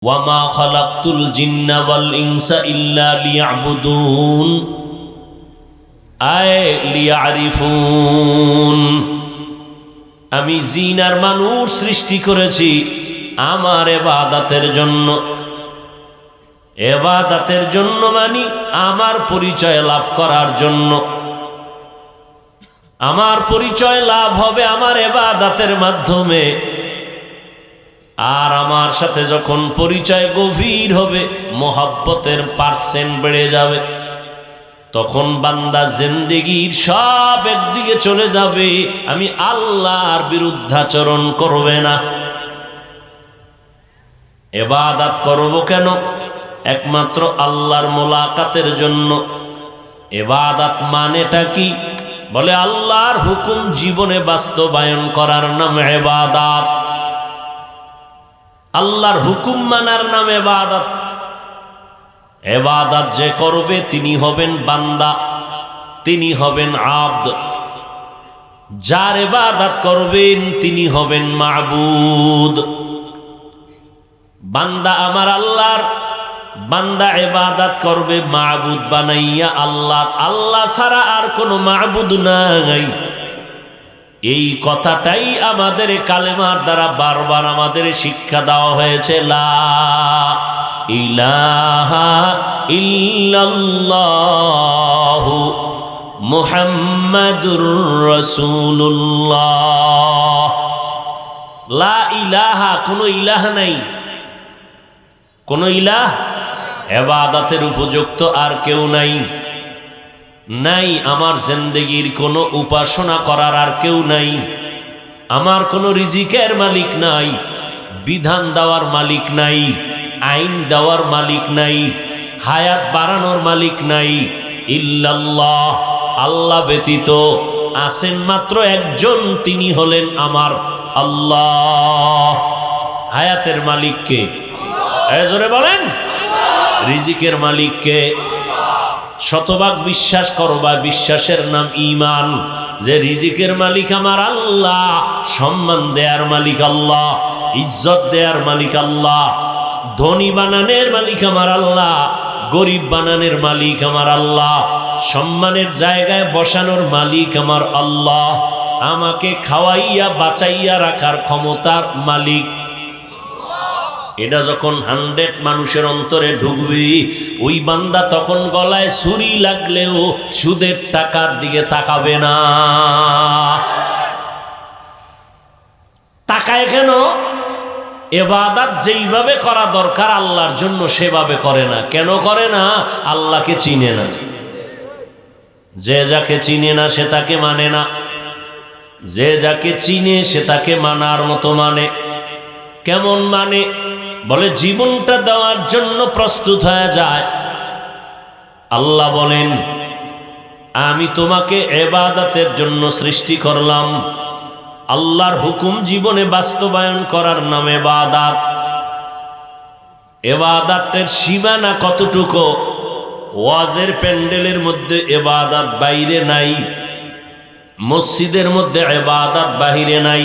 ওয়ামা খালাকতুল জিন্না ওয়াল ইনসা ইল্লা লিয়াবুদুন আয় লিয়ারিফুন। আমি জিন আর মানুষ সৃষ্টি করেছি আমার ইবাদতের জন্য। ইবাদতের জন্য মানে আমার পরিচয় লাভ করার জন্য। আমার পরিচয় লাভ হবে আমার ইবাদতের মাধ্যমে। আর আমার সাথে যখন পরিচয় গভীর হবে, মোহাব্বতের পার্সেন্ট বেড়ে যাবে, তখন বান্দা জিন্দেগির সব একদিকে চলে যাবে, আমি আল্লাহর বিরুদ্ধাচরণ করবে না। ইবাদত করব কেন? একমাত্র আল্লাহর মোলাকাতের জন্য। ইবাদত মানেটা কি? বলে আল্লাহর হুকুম জীবনে বাস্তবায়ন করার নাম ইবাদত। আল্লাহর হুকুম মানার নাম ইবাদত। ইবাদত যে করবে তিনি হবেন বান্দা, তিনি হবেন আব্দ। যার ইবাদত করবেন তিনি হবেন মাবুদ। বান্দা আমার আল্লাহর, বান্দা ইবাদত করবে মাবুদ বানাইয়া আল্লাহ। আল্লাহ ছাড়া আর কোনো মাবুদ নাই। এই কথাটাই আমাদের কালেমার দ্বারা বারবার আমাদের শিক্ষা দেওয়া হয়েছে। লা ইলাহা ইল্লাল্লাহু মুহাম্মাদুর রাসূলুল্লাহ। লা ইলাহা, কোনো ইলাহ নাই, কোনো ইলাহ ইবাদতের উপযুক্ত আর কেউ নাই। নাই আমার জিন্দেগির কোনো উপাসনা করার আর কেউ নাই। আমার কোনো রিজিকের মালিক নাই, বিধান দেওয়ার মালিক নাই, আইন দেওয়ার মালিক নাই, হায়াত বাড়ানোর মালিক নাই। ইল্লাল্লাহ, আল্লাহ ব্যতীত আছেন মাত্র একজন, তিনি হলেন আমার আল্লাহ। হায়াতের মালিক কে? জোরে বলেন। রিজিকের মালিক কে? শতভাগ বিশ্বাস করবা, বিশ্বাসের নাম ঈমান, যে রিজিকের মালিক আমার আল্লাহ, সম্মান দেয়ার মালিক আল্লাহ, ইজ্জত দেয়ার মালিক আল্লাহ, ধনী বানানের মালিক আমার আল্লাহ, গরিব বানানের মালিক আমার আল্লাহ, সম্মানের জায়গায় বসানোর মালিক আমার আল্লাহ, আমাকে খাওয়াইয়া বাঁচাইয়া রাখার ক্ষমতার মালিক। এটা যখন 100 মানুষের অন্তরে ঢুকবে, ওই বান্দা তখন গলায় ছুরি লাগলেও সুদের টাকার দিকে তাকাবে না। তাকায় কেন? ইবাদত যেইভাবে করা দরকার আল্লাহর জন্য সেভাবে করে না। কেন করে না? আল্লাহকে চিনে না। যে যাকে চিনে না সে তাকে মানে না, যে যাকে চিনে সে তাকে মানার মতো মানে। কেমন মানে? বলে জীবনটা দেওয়ার জন্য প্রস্তুত হয়ে যায়। আল্লাহ বলেন আমি তোমাকে ইবাদতের জন্য সৃষ্টি করলাম। আল্লাহর হুকুম জীবনে বাস্তবায়ন করার নাম ইবাদত। ইবাদতের সীমানা কতটুকু? ওয়াজের প্যান্ডেলের মধ্যে ইবাদত বাইরে নাই, মসজিদের মধ্যে ইবাদত বাহিরে নাই,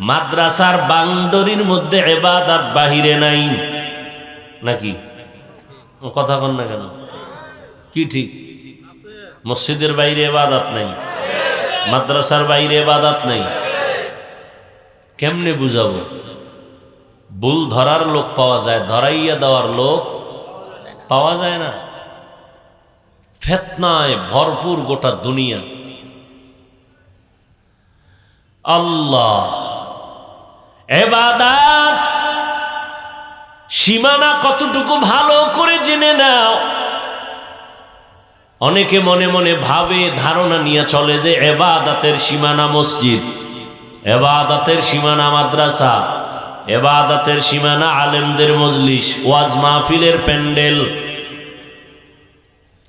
মাদ্রাসার বাউন্ডারির মধ্যে ইবাদত বাহিরে নাই। নাকি কথা কন না কেন? কি ঠিক? মসজিদের বাইরে ইবাদত নাই, মাদ্রাসার বাইরে ইবাদত নাই। কেমনে বুঝাবো? ভুল ধরার লোক পাওয়া যায়, ধরাইয়া দেওয়ার লোক পাওয়া যায় না। ফিতনায় ভরপুর গোটা দুনিয়া। আল্লাহ ইবাদত সীমানা কতটুকু ভালো করে জেনে নাও। অনেকে মনে মনে ভাবে, ধারণা নিয়ে চলে যে ইবাদতের সীমানা মসজিদ, ইবাদতের সীমানা মাদ্রাসা, ইবাদতের সীমানা আলেমদের মজলিস, ওয়াজ মাহফিলের প্যান্ডেল।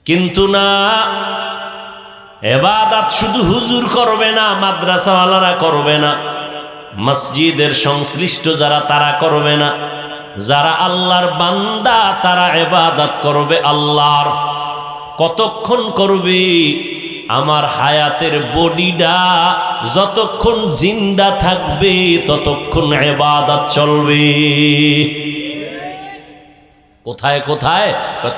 কিন্তু না, ইবাদত শুধু হুজুর করবে না, মাদ্রাসাওয়ালারা করবে না, মসজিদের সংশ্লিষ্ট যারা তারা করবে না। যারা আল্লাহর বান্দা তারা ইবাদত করবে আল্লাহর। কতক্ষণ করবে? আমার হায়াতের বডিটা যতক্ষণ জিন্দা থাকবে ততক্ষণ ইবাদত চলবে। কোথায় কোথায়?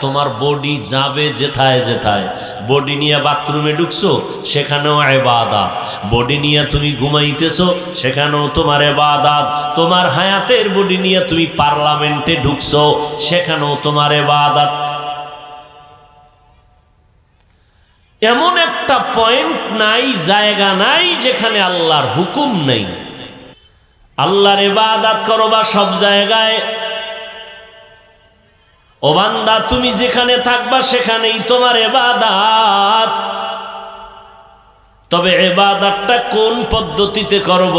তোমার বডি যাবে যেথায় যেথায়। বডি নিয়ে বাথরুমে ঢুকছো, সেখানেও ইবাদত। বডি নিয়ে তুমি ঘুমাইতেছো, সেখানেও তোমার ইবাদত। তোমার হায়াতের বডি নিয়ে তুমি পার্লামেন্টে ঢুকছো, সেখানেও তোমার ইবাদত। এমন একটা পয়েন্ট নাই, জায়গা নাই যেখানে আল্লাহর হুকুম নেই। আল্লাহর ইবাদত করবা সব জায়গায়। ও বান্দা, তুমি যেখানে থাকবা সেখানেই তোমার ইবাদত। তবে ইবাদতটা কোন পদ্ধতিতে করব?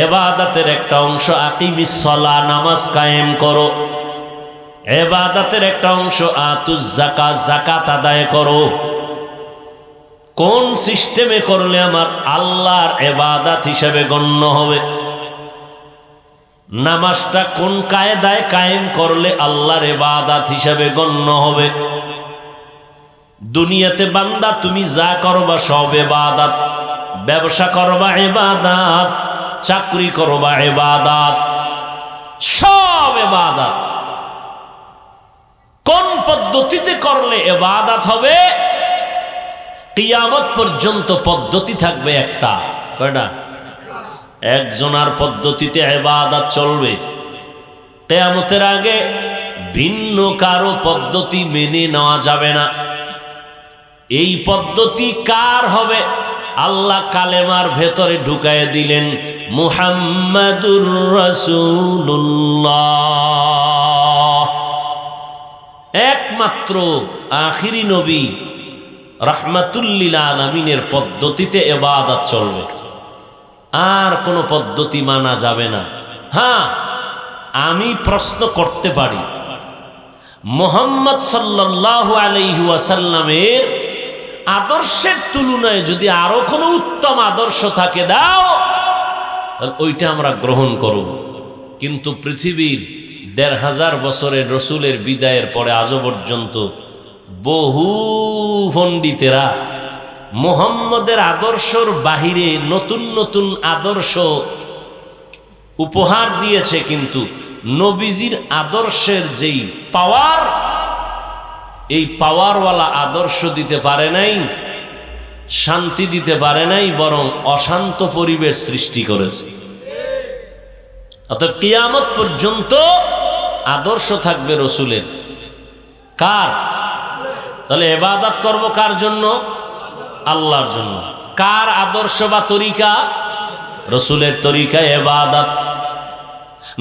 ইবাদতের একটা অংশ আকিমিস সালাহ, নামাজ কায়েম করো। ইবাদতের একটা অংশ আতুজ যাকাত, যাকাত আদায় করো। কোন সিস্টেমে করলে আমার আল্লাহর ইবাদত হিসেবে গণ্য হবে? নামাজটা কোন কায়দায় কায়েম করলে আল্লাহর ইবাদত হিসেবে গণ্য হবে? দুনিয়াতে বান্দা তুমি যা করবা সব ইবাদত। ব্যবসা করবা ইবাদত, চাকরি করবা ইবাদত, সব ইবাদত। কোন পদ্ধতিতে করলে ইবাদত হবে? কিয়ামত পর্যন্ত পদ্ধতি থাকবে একটা। কয়টা? একজনার পদ্ধতিতে ইবাদত চলবে। কিয়ামতের আগে ভিন্ন কারো পদ্ধতি মেনে নেওয়া যাবে না। এই পদ্ধতি কার হবে? আল্লাহ কালেমার ভেতরে ঢুকায় দিলেন, মুহাম্মাদুর রাসূলুল্লাহ। একমাত্র আখিরি নবী রাহমাতুল লিল আলামিনের পদ্ধতিতে ইবাদত চলবে, আর কোন পদ্ধতি মানা যাবে না। হ্যাঁ, আমি প্রশ্ন করতে পারি, মুহাম্মদ সাল্লাল্লাহু আলাইহি ওয়াসাল্লামের আদর্শের তুলনায় যদি আরো কোনো উত্তম আদর্শ থাকে দাও, তাহলে ওইটা আমরা গ্রহণ করব। কিন্তু পৃথিবীর ১৫০০ বছরের রসুলের বিদায়ের পরে আজও পর্যন্ত বহু পণ্ডিতেরা মুহাম্মদের আদর্শর বাহিরে নতুন নতুন আদর্শ উপহার দিয়েছে, কিন্তু নবীজির আদর্শের যেই পাওয়ার, এই পাওয়ারওয়ালা আদর্শ দিতে পারে নাই, শান্তি দিতে পারে নাই, বরং অশান্ত পরিবেশ সৃষ্টি করেছে। অর্থাৎ কিয়ামত পর্যন্ত আদর্শ থাকবে রসুলের। কার? তাহলে ইবাদত করব কার জন্য? আল্লাহর জন্য। কার আদর্শ বা তরিকা? রসুলের তরিকায় ইবাদত।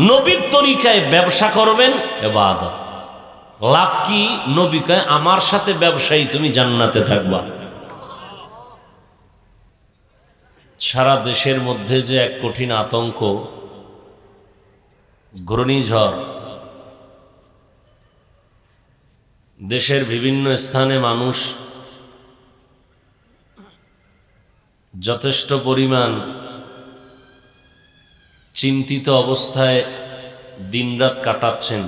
নবীর তরিকায় ব্যবসা করবেন, ইবাদত। লাভ কি? নবী কয় আমার সাথে ব্যবসায়ী তুমি জান্নাতে থাকবা। সারা দেশের মধ্যে যে এক কঠিন আতঙ্ক, ঘূর্ণিঝড়, দেশের বিভিন্ন স্থানে মানুষ যথেষ্ট পরিমাণ চিন্তিত অবস্থায় দিনরাত কাটাচ্ছেন।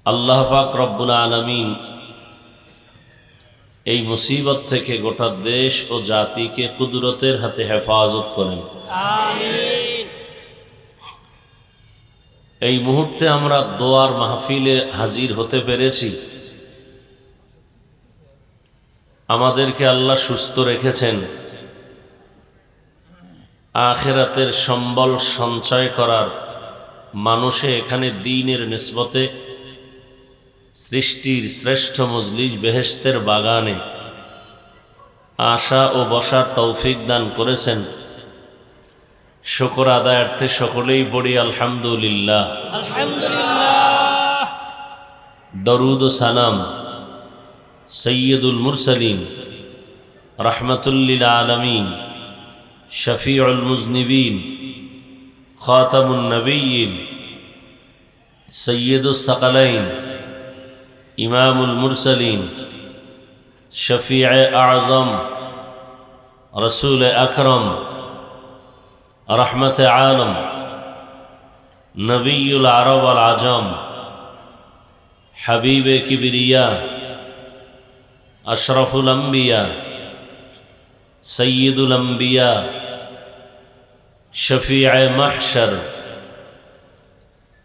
আল্লাহ পাক রব্বুল আলামিন এই মুসিবত থেকে গোটা দেশ ও জাতিকে কুদরতের হাতে হেফাজত করেন। আমিন। এই মুহূর্তে আমরা দোয়ার মাহফিলে হাজির হতে পেরেছি। আমাদেরকে আল্লাহ সুস্থ রেখেছেন, আখিরাতের সম্বল সঞ্চয় করার মানুষে এখানে দ্বীনের নিসবতে সৃষ্টির শ্রেষ্ঠ মজলিস বেহেশতের বাগানে আসা ও বসার তৌফিক দান করেছেন। শুকর আদায়ার্থে সকলেই পড়ি আলহামদুলিল্লাহ। আলহামদুলিল্লাহ। দরুদ ও সালাম সৈয়দুল মুরসালিন রাহমাতুল লিল আলামিন শফিউল মুজনিবিন খাতামুন নবিয়্যিন সৈয়দুস সাকালাইন ইমামুল মুরসালিন শফিউ আযম রসুল আকরম রহমত আলম নবীউল আরব আল আজম হাবিবে কিবরিয়া আশরাফুল আম্বিয়া সৈয়দুল আম্বিয়া শফিউ মাহশর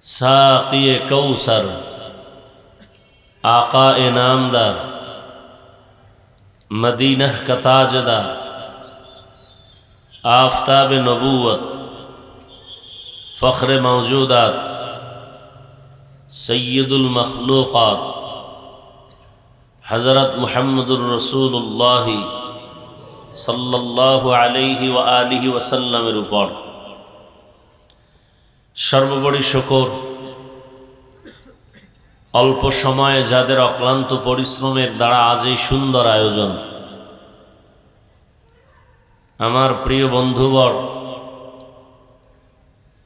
साक़ी कौसर आका नामदार मदीना का ताजदार आफताब नबूवत फ़ख्र मौजूदात सय्यदुल मखलूक़ात हज़रत मुहम्मदुर रसूलुल्लाह सल्लल्लाहु अलैहि व आलिहि वसल्लमेर ऊपर सर्वोपरि शुक्र अल्प समय जादेर अक्लांत परिश्रमेर द्वारा आज এই सुंदर आयोजन आमार प्रिय बंधुवर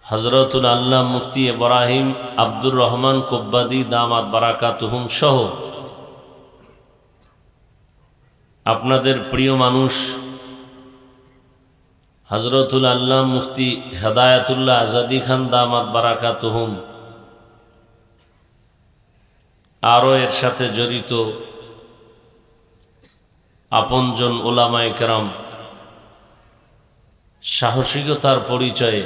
हजरतुल आल्लाह मुफ्ती इब्राहिम आब्दुर रहमान कुब्बादी दामात बाराकातुहुम सह आपनादेर प्रिय मानुष हजरतुल आल्लाह मुफ्ती हेदायतुल्लाह आजादी खान दामात बाराकातुहुम आरो एर साथे जड़ित आपनजन उलामाए केराम साहसिकतार परिचय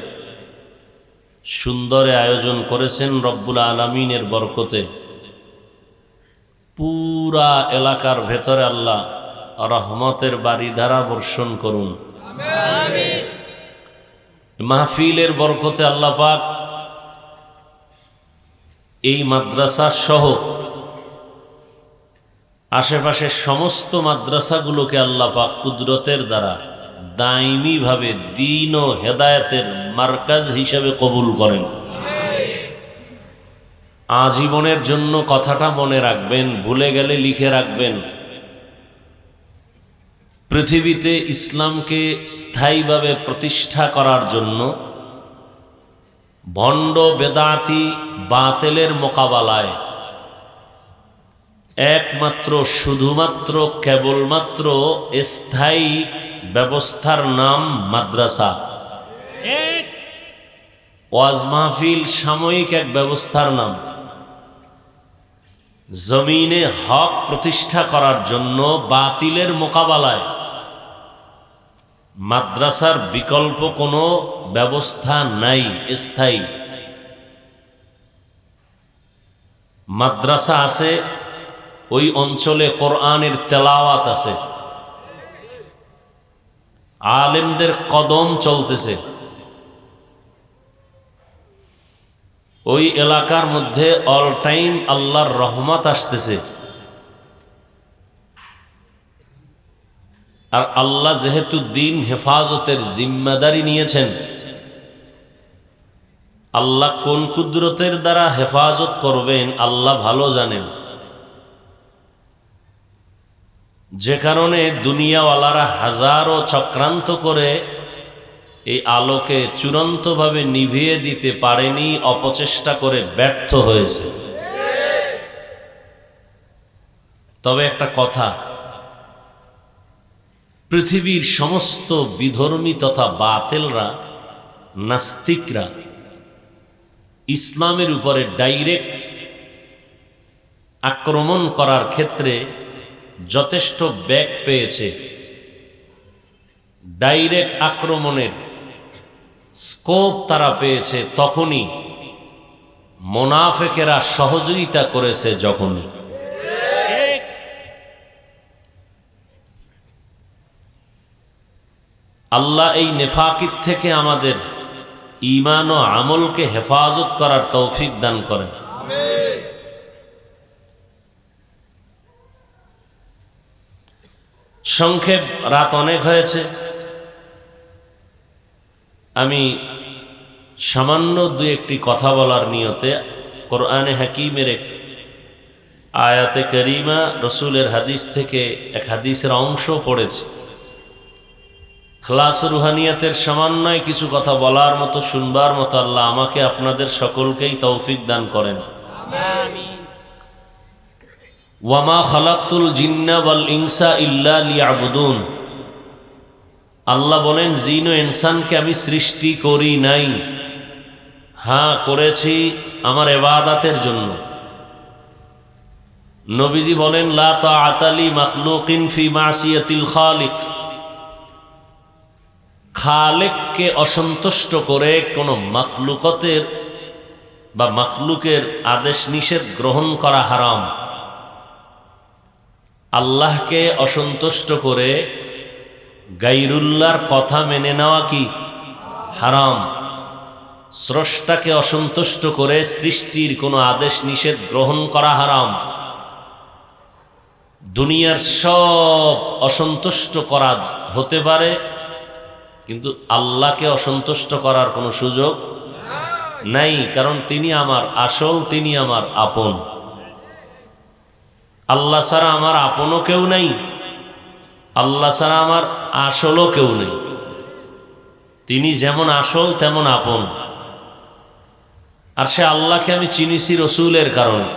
सुंदर आयोजन करेছেন रब्बुल आलामीनेर बरकते पूरा एलाकार भेतरे आल्लाह रहमतेर बारिधारा बर्षण करुन आमीन। महफिलेर बरकते आल्लाह पाक এই মাদ্রাসা সহ আশেপাশের সমস্ত মাদ্রাসাগুলোকে আল্লাহ পাক কুদরতের দ্বারা দাইমি ভাবে দ্বীন ও হেদায়েতের মার্কাজ হিসেবে কবুল করেন আজীবনের জন্য। কথাটা মনে রাখবেন, ভুলে গেলে লিখে রাখবেন। পৃথিবীতে ইসলামকে স্থায়ীভাবে প্রতিষ্ঠা করার জন্য ভণ্ড বেদাতি বাতিলের মোকাবেলায় একমাত্র শুধুমাত্র কেবলমাত্র স্থায়ী ব্যবস্থার নাম মাদ্রাসা। ওয়াজ মাহফিল সাময়িক এক ব্যবস্থার নাম। জমিনে হক প্রতিষ্ঠা করার জন্য বাতিলের মোকাবেলায় মাদ্রাসার বিকল্প কোনো ব্যবস্থা নাই স্থায়ী। মাদ্রাসা আছে, ওই অঞ্চলে কোরআনের তেলাওয়াত আছে, আলেমদের কদম চলতেছে, ওই এলাকার মধ্যে অল টাইম আল্লাহর রহমত আসতেছে। আর আল্লাহ যেহেতু দিন হেফাজতের জিম্মাদারি নিয়েছেন, আল্লাহ কোন কুদরতের দ্বারা হেফাজত করবেন আল্লাহ ভালো জানেন। যে কারণে দুনিয়াওয়ালারা হাজারো চক্রান্ত করে এই আলোকে চূড়ান্তভাবে নিভিয়ে দিতে পারেনি, অপচেষ্টা করে ব্যর্থ হয়েছে। তবে একটা কথা, পৃথিবীর সমস্ত বিধর্মী তথা বাতিলরা, নাস্তিকরা ইসলামের উপরে ডাইরেক্ট আক্রমণ করার ক্ষেত্রে যথেষ্ট বেগ পেয়েছে। ডাইরেক্ট আক্রমণের স্কোপ তারা পেয়েছে তখনই মুনাফিকেরা সহযোগিতা করেছে যখনই। আল্লাহ এই নেফাকিত থেকে আমাদের ঈমান ও আমলকে হেফাজত করার তৌফিক দান করেন। সংক্ষেপ, রাত অনেক হয়েছে, আমি সামান্য দুই একটি কথা বলার নিয়তে কোরআনে হাকিমের এক আয়াতে করিমা, রসুলের হাদিস থেকে এক হাদিসের অংশ পড়েছি। খ্লাস রুহানিয়াতের সামান্যই কিছু কথা বলার মতো, শুনবার মতো আল্লাহ আমাকে আপনাদের সকলকেই তৌফিক দান করেন। আমিন। ওয়ামা খালাকতুল জিন্না ওয়াল ইনসা ইল্লা লিয়াবুদুন। আল্লাহ বলেন, জিন ও ইনসানকে আমি সৃষ্টি করি নাই, হ্যাঁ করেছি আমার ইবাদতের জন্য। নবীজি বলেন, লা তাআতা লি মাখলুকিন ফি মাসিয়াতিল খালিক। খালেককে অসন্তুষ্ট করে কোন মাখলুকতের বা মাখলুকের আদেশ নিষেধ গ্রহণ করা হারাম। আল্লাহকে অসন্তুষ্ট করে গায়রুল্লাহর কথা মেনে নেওয়া কি হারাম। স্রষ্টাকে অসন্তুষ্ট করে সৃষ্টির কোনো আদেশ নিষেধ গ্রহণ করা হারাম। দুনিয়ার সব অসন্তুষ্ট করা হতে পারে, কিন্তু আল্লাহকে অসন্তুষ্ট করার কোনো সুযোগ নাই, কারণ তিনি আমার আসল, তিনি আমার আপন। আল্লাহ ছাড়া আমার আপনও কেউ নাই, আল্লাহ ছাড়া আমার আসলও কেউ নেই। তিনি যেমন আসল তেমন আপন। আর সে আল্লাহকে আমি চিনিছি রসুলের কারণে।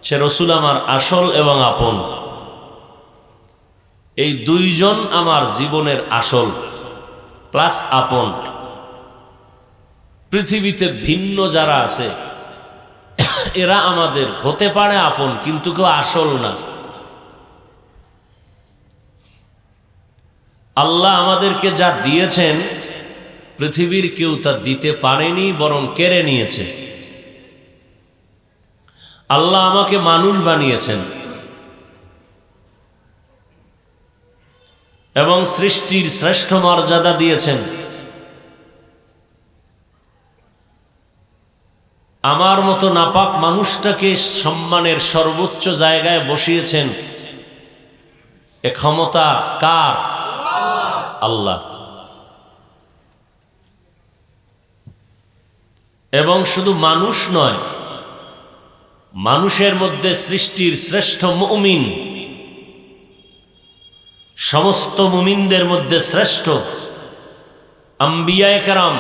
সে রসুল আমার আসল এবং আপন। এই দুইজন আমার জীবনের আসল প্লাস আপন। পৃথিবীতে ভিন্ন যারা আছে এরা আমাদের হতে পারে আপন, কিন্তু কেউ আসল না। আল্লাহ আমাদেরকে যা দিয়েছেন পৃথিবীর কেউ তা দিতে পারেনি, বরং কেড়ে নিয়েছে। আল্লাহ আমাকে মানুষ বানিয়েছেন এবং সৃষ্টির শ্রেষ্ঠ মর্যাদা দিয়েছেন। আমার মতো নাপাক মানুষটাকে সম্মানের সর্বোচ্চ জায়গায় বসিয়েছেন। এ ক্ষমতা কার? আল্লাহ। এবং শুধু মানুষ নয়, মানুষের মধ্যে সৃষ্টির শ্রেষ্ঠ মুমিন, সমস্ত মুমিনদের মধ্যে শ্রেষ্ঠ আম্বিয়ায়ে কেরাম,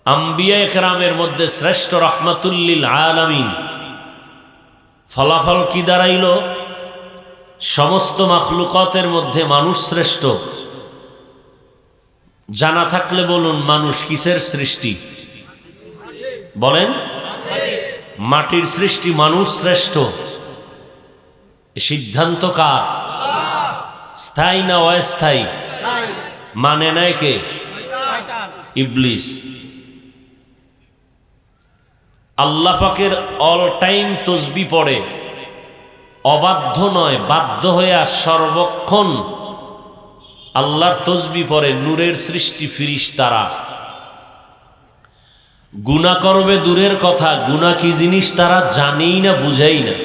আম্বিয়ায়ে কেরামের মধ্যে শ্রেষ্ঠ রাহমাতুল্লিল আলামিন। ফলাফল কি দাঁড়াইল? সমস্ত মাখলুকাতের মধ্যে মানুষ শ্রেষ্ঠ। জানা থাকলে বলুন, মানুষ কিসের সৃষ্টি? বলেন। মাটির সৃষ্টি, মানুষ শ্রেষ্ঠ। সিদ্ধান্ত কার? স্থায়ী না অস্থায়ী? মানে নাই কে? ইবলিস। আল্লাহ পাকের অল টাইম তসবিহ পড়ে, অবাধ্য নয়, বাধ্য হইয়া সর্বক্ষণ আল্লাহর তসবিহ পড়ে নূরের সৃষ্টি ফিরিশতারা। গুনাহ করবে দূরের কথা, গুনাহ কি জিনিস তারা জানেই না, বুঝেই না।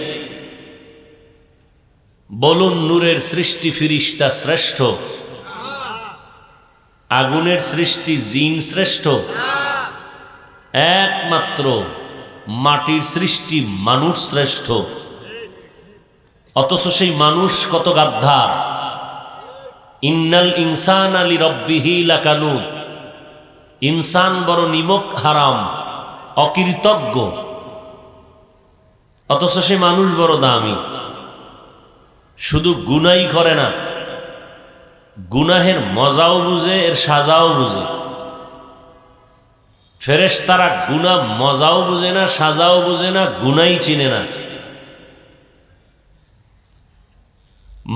বলুন, নূরের সৃষ্টি ফিরিশতা শ্রেষ্ঠ? আগুনের সৃষ্টি জিন শ্রেষ্ঠ? একমাত্র মাটির সৃষ্টি মানুষ শ্রেষ্ঠ। অথচ সেই মানুষ কত গাদ্দার। ইন্নাল ইনসানা লিরাব্বিহি লাকানুদ। ইনসান বড় নিমক হারাম, অকৃতজ্ঞ। অথচ সে মানুষ বড় দামি। শুধু গুনাই করে না, গুনাহের মজাও বুঝে, এর সাজাও বুঝে। ফেরেশতারা গুনাহ মজাও বুঝে না, সাজাও বুঝে না, গুনাই চিনে না।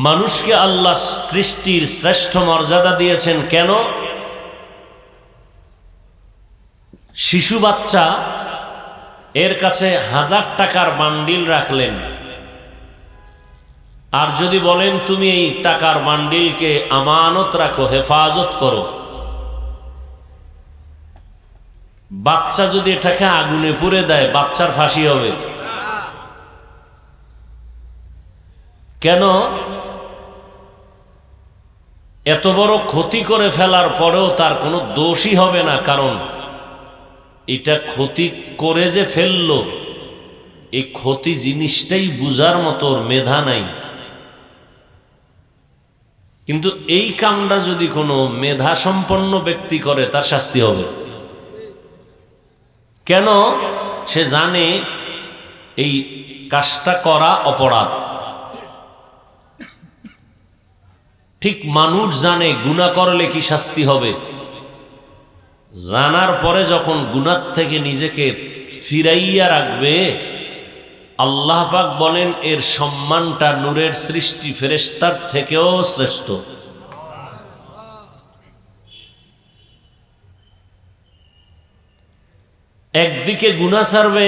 মানুষকে আল্লাহ সৃষ্টির শ্রেষ্ঠ মর্যাদা দিয়েছেন কেন? শিশু বাচ্চা, এর কাছে 1000 টাকার বান্ডিল রাখলেন, আর যদি বলেন তুমি এই টাকার বান্ডিলকে আমানত রাখো, হেফাজত করো, বাচ্চা যদি এটাকে আগুনে পুড়ে দেয়, বাচ্চার ফাঁসি হবে। কেন? এত বড় ক্ষতি করে ফেলার পরেও তার কোনো দোষই হবে না, কারণ এটা ক্ষতি করে যে ফেললো, এই ক্ষতি জিনিসটাই বুঝার মতো মেধা নাই। কিন্তু এই কামটা যদি কোনো মেধা সম্পন্ন ব্যক্তি করে, তার শাস্তি হবে। কেন? সে জানে এই কাজটা করা অপরাধ। ঠিক মানুষ জানে গুনাহ করলে কি শাস্তি হবে, জানার পরে যখন গুনাহ থেকে নিজেকে ফিরাইয়া রাখবে, আল্লাহ পাক বলেন এর সম্মানটা নূরের সৃষ্টি ফেরেশতার থেকেও শ্রেষ্ঠ। একদিকে গুনাহ ছাড়বে,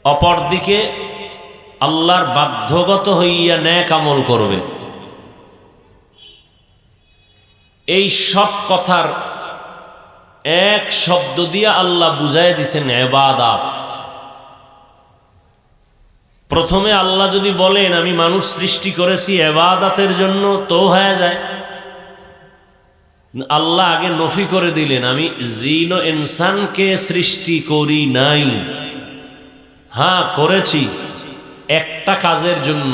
অপরদিকে আল্লাহর বাধ্যগত হইয়া নেক আমল করবে। এই সব কথার এক শব্দ দিয়ে আল্লাহ বুঝাই দিছেন ইবাদত। প্রথমে আল্লাহ যদি বলেন আমি মানুষ সৃষ্টি করেছি ইবাদতের জন্য, তো হয়ে যায়। আল্লাহ আগে নফি করে দিলেন আমি জিন ও ইনসানকে সৃষ্টি করি নাই। হ্যাঁ করেছি একটা কাজের জন্য।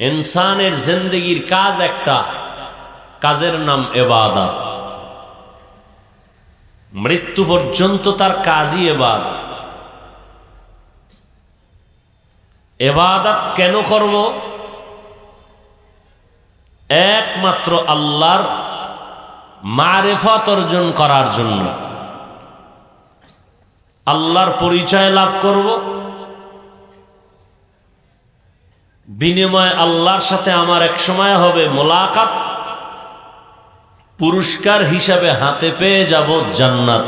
ইনসানের জিন্দেগির কাজ একটা, কাজের নাম ইবাদত। মৃত্যু পর্যন্ত তার কাজই ইবাদত। ইবাদত কেন করব? একমাত্র আল্লাহর মারিফত অর্জন করার জন্য, আল্লাহর পরিচয় লাভ করব। বিনিময়ে আল্লাহর সাথে আমার এক সময় হবে মোলাকাত, পুরস্কার হিসাবে হাতে পেয়ে যাব জান্নাত।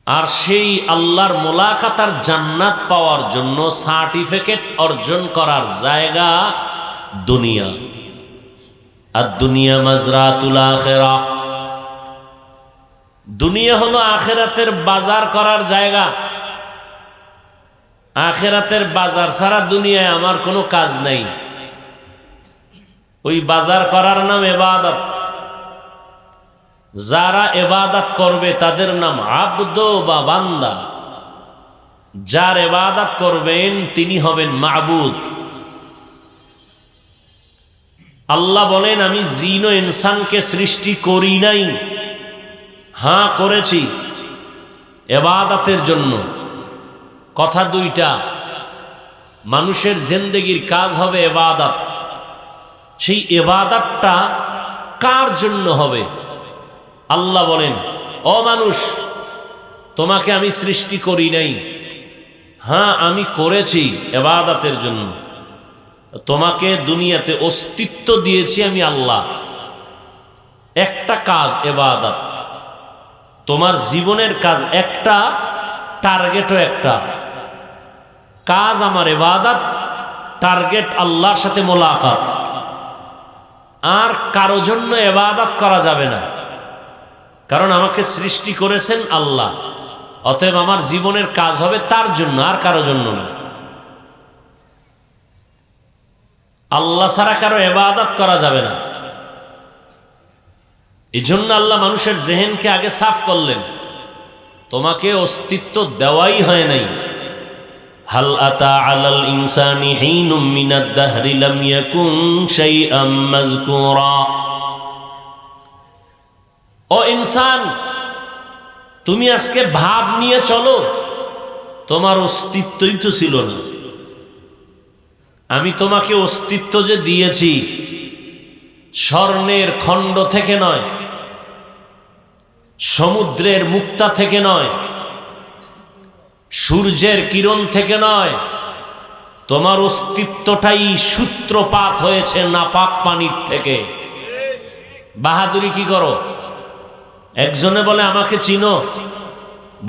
আর সেই আল্লাহর মোলাকাত আর জান্নাত পাওয়ার জন্য সার্টিফিকেট অর্জন করার জায়গা দুনিয়া। আর দুনিয়া মাজরাতুল আখিরাহ, দুনিয়া হলো আখিরাতের বাজার করার জায়গা। আখিরাতের বাজার ছাড়া দুনিয়ায় আমার কোনো কাজ নাই। ওই বাজার করার নাম ইবাদত। যারা ইবাদত করবে তাদের নাম আব্দ বা বান্দা। যার ইবাদত করবেন তিনি হবেন মাবুদ। আল্লাহ বলেন আমি জিন ও ইনসানকে সৃষ্টি করি নাই। হ্যাঁ করেছি ইবাদতের জন্য। কথা দুইটা। মানুষের জিন্দেগির কাজ হবে ইবাদত। সেই ইবাদতটা কার জন্য হবে? আল্লাহ বলেন ও মানুষ, তোমাকে আমি সৃষ্টি করি নাই। হ্যাঁ আমি করেছি ইবাদতের জন্য। তোমাকে দুনিয়াতে অস্তিত্ব দিয়েছি আমি আল্লাহ। একটা কাজ ইবাদত। তোমার জীবনের কাজ একটা, টার্গেটও একটা। কাজ আমার ইবাদত, টার্গেট আল্লাহর সাথে মোলাকাত। আর কারো জন্য ইবাদত করা যাবে না, কারণ আমাকে সৃষ্টি করেছেন আল্লাহ। অতএব আমার জীবনের কাজ হবে তার জন্য, আর কারো জন্য না। আল্লাহ ছাড়া কারো ইবাদত করা যাবে না। এই জন্য আল্লাহ মানুষের জেহেনকে আগে সাফ করলেন। তোমাকে অস্তিত্ব দেওয়াই হয় নাই। হাল আতা আলাল ইনসানি হিনুম মিনাদ দাহরি লাম ইয়াকুন শাইআম মাযকুরা। ও ইনসান, তুমি আজকে ভাব নিয়ে চলো, তোমার অস্তিত্বই তো ছিল না। আমি তোমাকে অস্তিত্ব যে দিয়েছি, স্বর্ণের খণ্ড থেকে নয়, সমুদ্রের মুক্তা থেকে নয়, সূর্যের কিরণ থেকে নয়। তোমার অস্তিত্বটাই সূত্রপাত হয়েছে নাপাক পানির থেকে। বাহাদুরি কি করো? একজনে বলে আমাকে চিনো,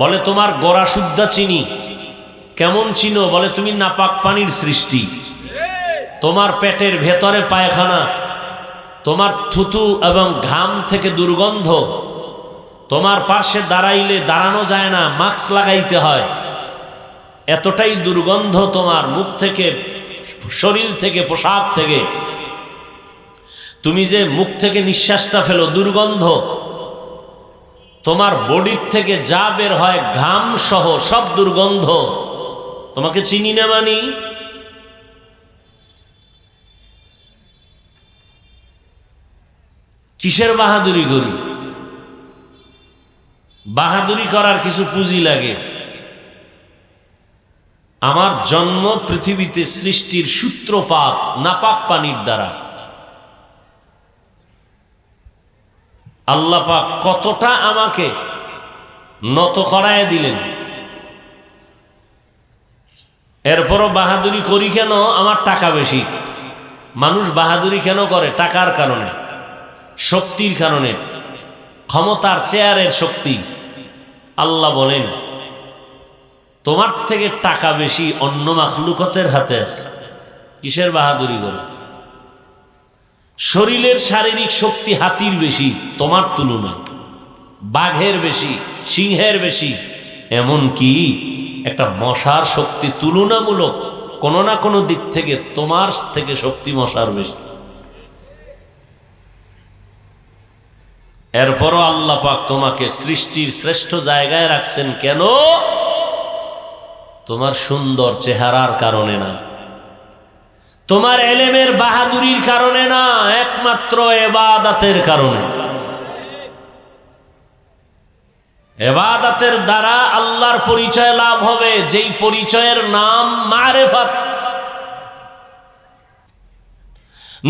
বলে তোমার গোড়া শুদ্ধা চিনি। কেমন চিনো? বলে তুমি নাপাক পানির সৃষ্টি। তোমার পেটের ভেতরে পায়খানা, তোমার থুতু এবং ঘাম থেকে দুর্গন্ধ। তোমার পাশে দাঁড়াইলে দাঁড়ানো যায় না, মাস্ক লাগাইতে হয়। এতটাই দুর্গন্ধ তোমার মুখ থেকে, শরীর থেকে, পোশাক থেকে। তুমি যে মুখ থেকে নিঃশ্বাসটা ফেলো, দুর্গন্ধ। তোমার বডির থেকে যা বের হয় ঘাম সহ সব দুর্গন্ধ। তোমাকে চিনি না মানি? কিসের বাহাদুরি করি? বাহাদুরি করার কিছু পুঁজি লাগে। আমার জন্ম পৃথিবীতে সৃষ্টির সূত্রপাত নাপাক পানির দ্বারা। আল্লাহ পাক কতটা আমাকে নত করায় দিলেন। এরপরও বাহাদুরি করি কেন? আমার টাকা বেশি। মানুষ বাহাদুরি কেন করে? টাকার কারণে, শক্তির কারণে। ক্ষমতার চেয়ারের শক্তি। আল্লাহ বলেন তোমার থেকে টাকা বেশি অন্য মাখলুকতের হাতে আছে, কিসের বাহাদুরি করো? শরীরের শারীরিক শক্তি হাতির বেশি তোমার তুলনায়, বাঘের বেশি, সিংহের বেশি, এমন কি একটা মশার শক্তি তুলনামূলক কোনো না কোনো দিক থেকে তোমার থেকে শক্তি মশার বেশি। এরপরও আল্লাহ পাক তোমাকে সৃষ্টির শ্রেষ্ঠ জায়গায় রাখছেন কেন? তোমার সুন্দর চেহারার কারণে না, তোমার এলেমের বাহাদুরির কারণে না, একমাত্র ইবাদতের কারণে। ইবাদতের দ্বারা আল্লাহর পরিচয় লাভ হবে, যেই পরিচয়ের নাম মারেফাত।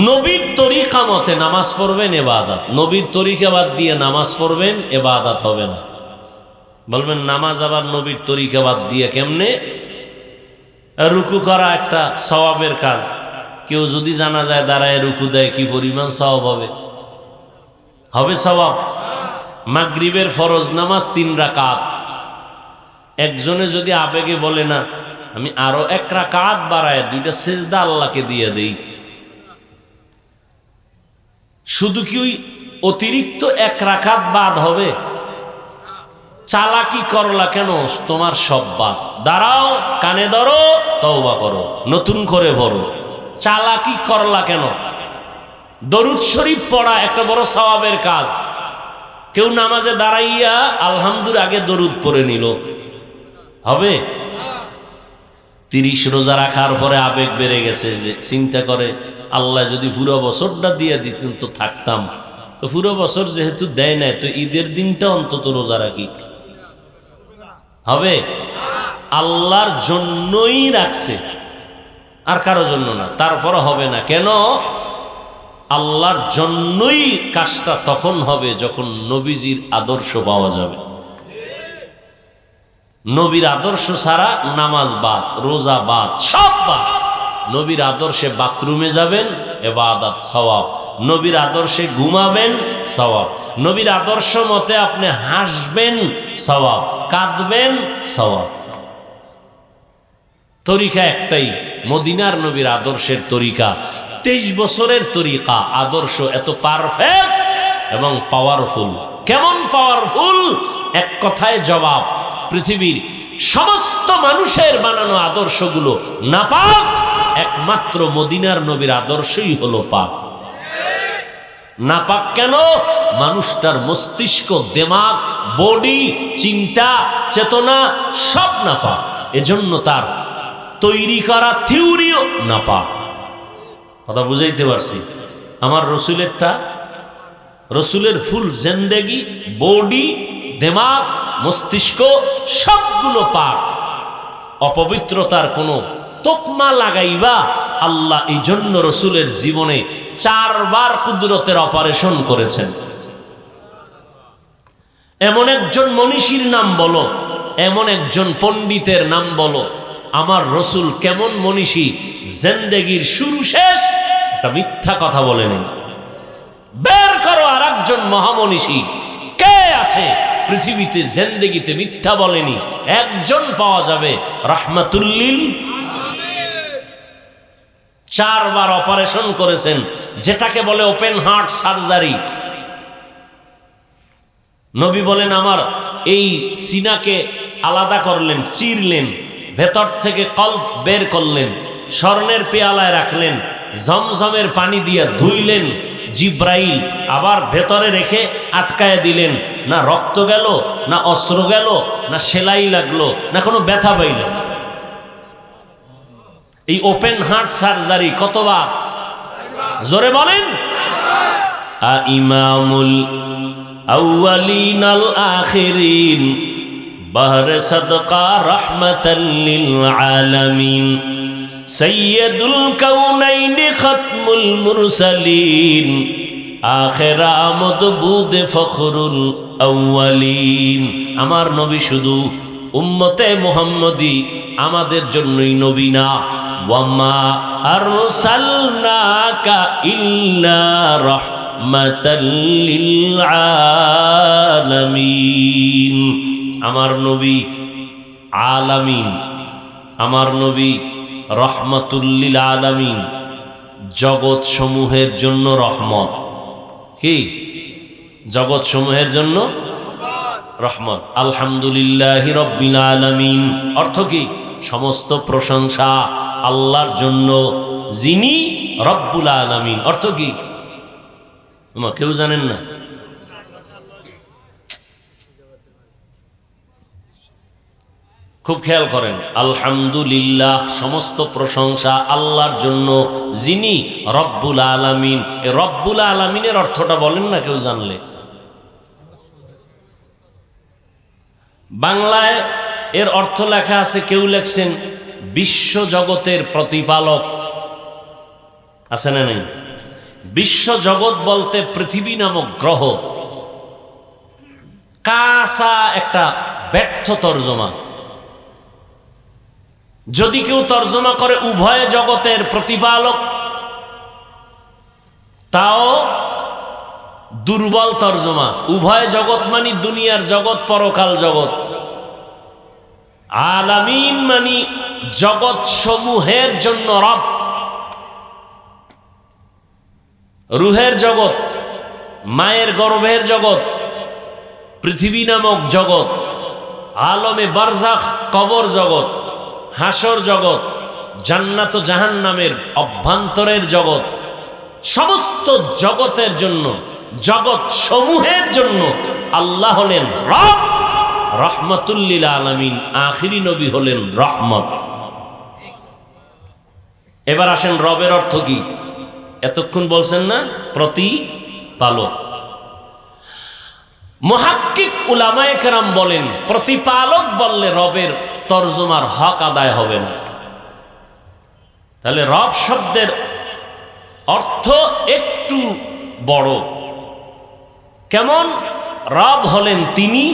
নবীর তরিকা মতে নামাজ পড়বেন ইবাদত, নবীর তরিকা বাদ দিয়ে নামাজ পড়বেন ইবাদত হবে না। বলবেন নামাজ আবার নবীর তরিকা বাদ দিয়ে কেমনে? রুকু করা একটা সওয়াবের কাজ, কেউ যদি জানা যায় দাঁড়ায় রুকু দেয় কি পরিমাণ সওয়াব হবে? হবে সওয়াব। মাগরিবের ফরজ নামাজ 3 রাকাত, একজনে যদি আবেগে বলে না আমি আরো 1 রাকাত বাড়ায় 2টা সিজদা আল্লাহকে দিয়ে দেই, শুধু কি ওই অতিরিক্ত 1 রাকাত বাদ হবে? চালাকি করলা কেন? তোমার সব বাদ। দাঁড়াও, কানে ধরো, তওবা করো, নতুন করে পড়ো। চালাকি করলা কেন? দরুদ শরীফ পড়া একটা বড় সওয়াবের কাজ। কেউ নামাজে দাঁড়াইয়া আলহামদুলিল্লাহ আগে দরুদ পড়ে নিল, হবে? 30 রোজা রাখার পরে আবেগ বেড়ে গেছে, যে চিন্তা করে আল্লাহ যদি পুরো বছরটা দিয়ে দিতেন তো থাকতাম, তো পুরো বছর যেহেতু দেয় না তো ঈদের দিনটা অন্তত রোজা রাখি, হবে? আল্লাহর জন্যই রাখছে, আর কারো জন্য না। তারপর হবে না কেন? আল্লাহর জন্যই কাজটা তখন হবে যখন নবীজির আদর্শ পাওয়া যাবে। নবীর আদর্শ ছাড়া নামাজ বাদ, রোজা বাদ, সব বাদ। নবীর আদর্শে বাথরুমে যাবেন ইবাদত সওয়াব, নবীর আদর্শে ঘুমাবেন সওয়াব, নবীর আদর্শ মতে আপনি হাসবেন সওয়াব, কাঁদবেন সওয়াব। তরিকা একটাই, মদিনার নবীর আদর্শের তরিকা। 23 বছরের তরিকা, আদর্শ এত পারফেক্ট এবং পাওয়ারফুল। কেমন পাওয়ারফুল? এক কথায় জবাব, পৃথিবীর সমস্ত মানুষের বানানো আদর্শগুলো নাপাক, একমাত্র মদিনার নবীর আদর্শই হলো পাক। নাপাক কেন? মানুষটার মস্তিষ্ক, দিমাগ, বডি, চিন্তা, চেতনা সব নাপাক, এজন্য তার তৈরি করা থিওরিও নাপাক। কথা বুঝাইতে পারছি? আমার রসুলেরটা, রসুলের ফুল জিন্দেগি, বডি, দিমাগ, মস্তিষ্ক সবগুলো পাক। অপবিত্রতার কোনো তোকমা লাগাইবা, আল্লাহ এই জন্য রসুলের জীবনে 4 বার কুদরতের অপারেশন করেছেন। এমন একজন মনীষীর নাম বলো, এমন একজন পণ্ডিতের নাম বলো, আমার রসুল কেমন মনীষী, জিন্দেগির শুরু শেষ একটা মিথ্যা কথা বলেনি। বের করো আর একজন মহামনীষী কে আছে পৃথিবীতে জিন্দেগিতে মিথ্যা বলেনি? একজন পাওয়া যাবে, রাহমাতুল্লিল। 4 বার অপারেশন করেছেন, যেটাকে বলে ওপেন হার্ট সার্জারি। নবী বলেন আমার এই সিনাকে আলাদা করলেন, চিরলেন, ভেতর থেকে কল্ব বের করলেন, স্বর্ণের পেয়ালায় রাখলেন, জমজমের পানি দিয়ে ধুইলেন, জিব্রাইল আবার ভেতরে রেখে আটকায় দিলেন। না রক্ত গেল, না অস্ত্র গেল, না সেলাই লাগলো, না কোনো ব্যথা পাইল। এই ওপেন হার্ট সার্জারি কতবার? জোরে বলেন। ইমামুল আউয়ালিন আল আখিরিন বাহরে সাদকা রাহমাতাল লিল আলামিন সাইয়্যিদুল কাউনাইন খাতমুল মুরসালিন আখির আমদ বুদে ফখরুল আউয়ালিন। আমার নবী শুধু উম্মতে মুহাম্মদী, আমাদের জন্যই নবী না। ওয়ামা আরসালনাকা ইল্লা রাহমাতাল লিল আলামিন। আমার নবী আলামিন, আমার নবী রহমাতুল লিল আলামিন, জগৎ সমূহের জন্য রহমত। কি জগৎ সমূহের জন্য রহমত। আলহামদুলিল্লাহি রাব্বিল আলামিন অর্থ কি? সমস্ত প্রশংসা আল্লাহর জন্য, যিনি রব্বুল আলামিন। অর্থ কি? তোমরা কেউ জানেন না? খুব খেয়াল করেন। আলহামদুলিল্লাহ সমস্ত প্রশংসা আল্লাহর জন্য, যিনি রব্বুল আলামিন। এই রব্বুল আলামিনের অর্থটা বলেন না কেউ জানলে? বাংলায় এর অর্থ লেখা আছে, কেউ লেখছেন বিশ্ব জগতের প্রতিপালক। আছে না নেই? বিশ্ব জগৎ বলতে পৃথিবী নামক গ্রহ। কাঁচা একটা ব্যর্থ তর্জমা। যদি কেউ তর্জমা করে উভয় জগতের প্রতিপালক, তাও দুর্বল তর্জমা। উভয় জগৎ মানে দুনিয়ার জগৎ, পরকাল জগৎ। আলামিন মানে জগৎ সমূহের জন্য রব। রুহের জগৎ, মায়ের গর্ভের জগৎ, পৃথিবী নামক জগৎ, আলমে বারজাখ কবর জগৎ, হাসর জগৎ, জান্নাত ও জাহান্নামের অভ্যন্তরের জগৎ, সমস্ত জগতের জন্য, জগৎ সমূহের জন্য আল্লাহ হলেন রব, রহমাতুল লিল আলামিন। আখিরি নবী হলেন রহমত। এবার আসেন রবের অর্থ কি? এতক্ষণ বলছেন না প্রতিপালক। মুহাক্কিক উলামায়ে কেরাম বলেন প্রতিপালক বললে রবের তরজমার হক আদায় হবে না। তাহলে রব শব্দের অর্থ একটু বড়। কেমন? রব হলেন তিনি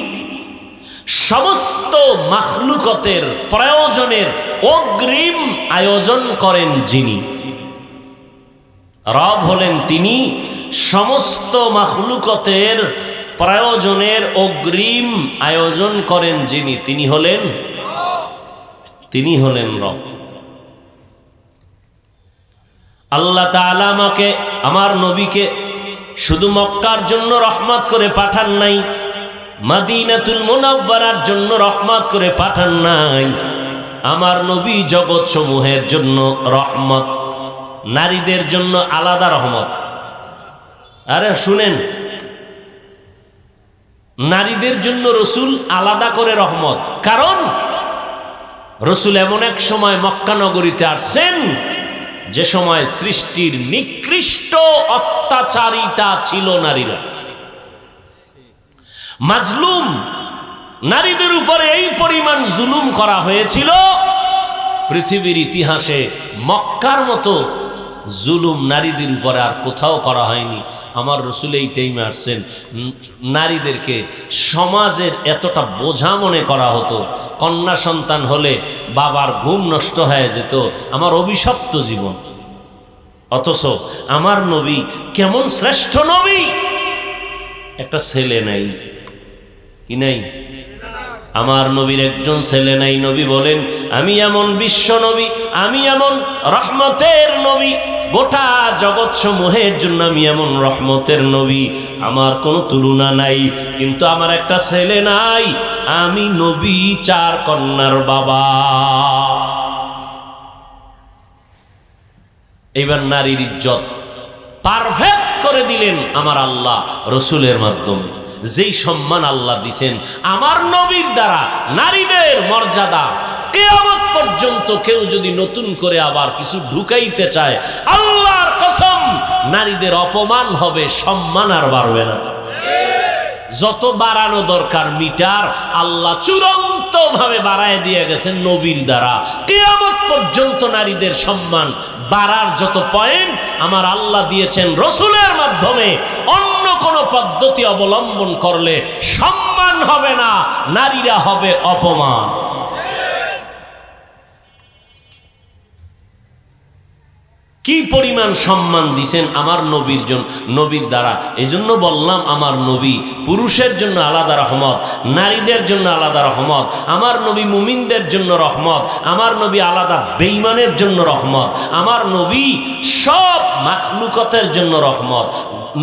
সমস্ত মাখলুকতের প্রয়োজনের অগ্রিম আয়োজন করেন যিনি। রব হলেন তিনি সমস্ত মাখলুকতের প্রয়োজনের অগ্রিম আয়োজন করেন যিনি। তিনি হলেন রব। আল্লাহ তাআলা আমাকে, আমার নবীকে শুধু মক্কার জন্য রহমত করে পাঠান নাই, মদিনাতুল মুনাওয়ারার জন্য রহমত করে পাঠান নাই। আমার নবী জগৎ সমূহের জন্য রহমত, নারীদের জন্য আলাদা রহমত। আরে শুনেন, নারীদের জন্য রসুল আলাদা করে রহমত। কারণ রসুল এমন এক সময় মক্কা নগরীতে আসছেন যে সময় সৃষ্টির নিকৃষ্ট অত্যাচারিতা ছিল নারীরা। মাজলুম নারীদের উপরে এই পরিমাণ জুলুম করা হয়েছিল, পৃথিবীর ইতিহাসে মক্কার মতো জুলুম নারীদের উপরে আর কোথাও করা হয়নি। আমার রসুল এই টাইমে আসছেন, নারীদেরকে সমাজের এতটা বোঝা মনে করা হতো, কন্যা সন্তান হলে বাবার ঘুম নষ্ট হয়ে যেত, আমার অভিশপ্ত জীবন। অথচ আমার নবী কেমন শ্রেষ্ঠ নবী, একটা ছেলে নাই। কি নাই? আমার নবীর একজন ছেলে নাই। নবী বলেন আমি এমন বিশ্ব নবী, আমি এমন রহমতের নবী, গোটা জগৎ সমূহের জন্য আমি এমন রহমতের নবী, আমার কোনো তুলনা নাই। কিন্তু আমার একটা ছেলে নাই, আমি নবী 4 কন্যার বাবা। এইবার নারীর ইজ্জত পারফেক্ট করে দিলেন আমার আল্লাহ রসুলের মাধ্যমে। যেই সম্মান আল্লাহ দিছেন আমার নবীর দ্বারা, নারীদের মর্যাদা কিয়ামত পর্যন্ত কেউ যদি নতুন করে আবার কিছু ঢুকাইতে চায়, আল্লাহর কসম নারীদের অপমান হবে, সম্মান আর বাড়বে না। যত বাড়ানো দরকার মিটার আল্লাহ চূড়ান্ত ভাবে বাড়ায় দিয়ে গেছেন নবীর দ্বারা। কিয়ামত পর্যন্ত নারীদের সম্মান বাড়ার যত পয়েন্ট আমার আল্লাহ দিয়েছেন রসুলের মাধ্যমে। অন্য কোন পদ্ধতি অবলম্বন করলে সম্মান হবে না, নারীরা হবে কি পরিমাণ সম্মান দিছেন আমার নবীর জন্য, নবীর দ্বারা। এই জন্য বললাম আমার নবী পুরুষের জন্য আলাদা রহমত, নারীদের জন্য আলাদা রহমত। আমার নবী মুমিনদের জন্য রহমত, আমার নবী আলাদা বেঈমানের জন্য রহমত। আমার নবী সব মাখলুকতের জন্য রহমত,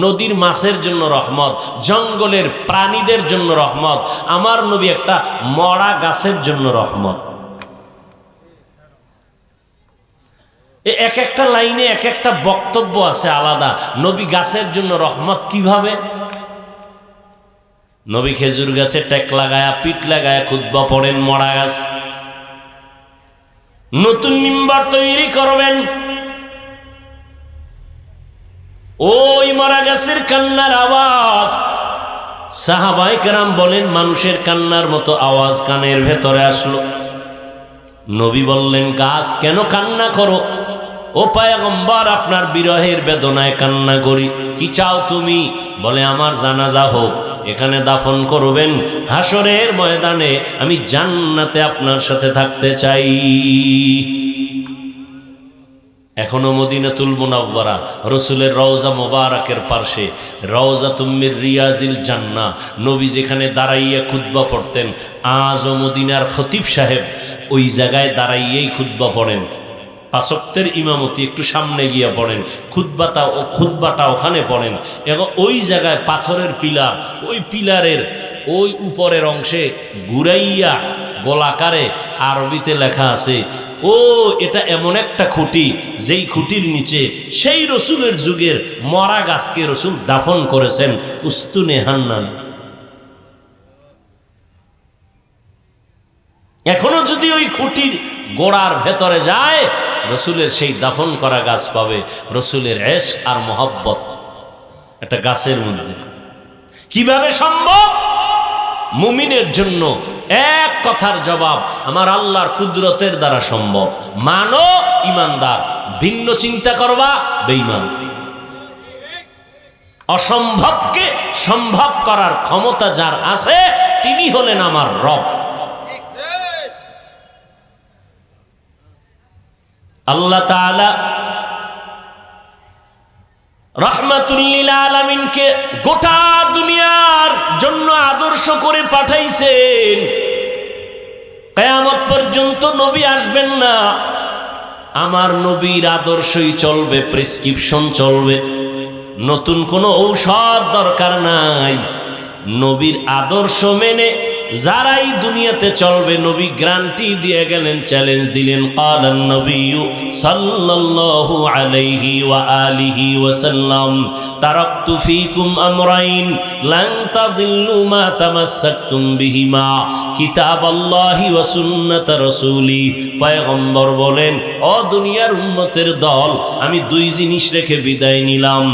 নদীর মাছের জন্য রহমত, জঙ্গলের প্রাণীদের জন্য রহমত। আমার নবী একটা মরা গাছের জন্য রহমত। এক একটা লাইনে এক একটা বক্তব্য আছে আলাদা। নবী গাছের জন্য রহমত কিভাবে? নবী খেজুর গাছে টেক লাগায়া পিঠ লাগায়া খুতবা পড়েন, মরা গাছ। নতুন মিম্বার তৈরি করবেন, ওই মরা গাছের কান্নার আওয়াজ, সাহাবায়ে কেরাম বলেন মানুষের কান্নার মতো আওয়াজ কানের ভেতরে আসলো। নবী বললেন, গাছ কেন কান্না করো? ও পয়গম্বর, আপনার বিরহের বেদনায় কান্না করি। কি চাও তুমি? বলে আমার জানাজা হোক, এখানে দাফন করবেন, হাসরের ময়দানে আমি জান্নাতে আপনার সাথে থাকতে চাই। এখনো মদিনাতুল মুনাওয়ারা রসুলের রওজা মোবারকের পার্শ্বে রওজাতুম মির রিয়াজিল জান্নাহ, নবী যেখানে দাঁড়াইয়া খুতবা পড়তেন, আজও মদিনার খতিব সাহেব ওই জায়গায় দাঁড়াইয়েই খুতবা পড়েন। পাঁচ ওয়াক্তের ইমামতি একটু সামনে গিয়া পড়েন, খুতবাটা ওখানে পড়েন। এবং ওই জায়গায় পাথরের পিলার, ওই পিলারের ওই উপরের অংশে ঘুরাইয়া গোলাকারে আরবিতে লেখা আছে, ও এটা এমন একটা খুঁটি যেই খুঁটির নিচে সেই রসুলের যুগের মরা গাছকে রসুল দাফন করেছেন, উস্তুনে হান্নান। এখনো যদি ওই খুঁটির গোড়ার ভেতরে যায়, রসুলের সেই দাফন করা গাছ পাবে। রসুলের ইশক আর মোহব্বত একটা গাছের মধ্যে। কিভাবে সম্ভব? মুমিনের জন্য এক কথার জবাব, আমার আল্লাহর কুদরতের দ্বারা সম্ভব। মানো ইমানদার, ভিন্ন চিন্তা করবা বেঈমান। অসম্ভবকে সম্ভব করার ক্ষমতা যার আছে তিনি হলেন আমার রব। আল্লাহ তাআলা রাহমাতুল লিল আলামিনকে গোটা দুনিয়ার জন্য আদর্শ করে পাঠাইছেন। কিয়ামত পর্যন্ত নবী আসবেন না, আমার নবীর আদর্শই চলবে, প্রেসক্রিপশন চলবে। নতুন কোনো ঔষধ দরকার নাই। নবীর আদর্শ মেনে যারাই দুনিয়াতে চলবে, নবী গ্যারান্টি দিয়ে গেলেন, চ্যালেঞ্জ দিলেন। ক্বালান নবিয়্যু সাল্লাল্লাহু আলাইহি ওয়া আলিহি ওয়াসাল্লাম, তারাকতু ফীকুম আমরাইন লান তাদিল্লু মা তামাসসাকতুম বিহিমা, কিতাবাল্লাহি ওয়া সুন্নাত রাসূলি। পয়গম্বর বলেন, ও দুনিয়ার উম্মতের দল, আমি দুই জিনিস রেখে বিদায় নিলাম।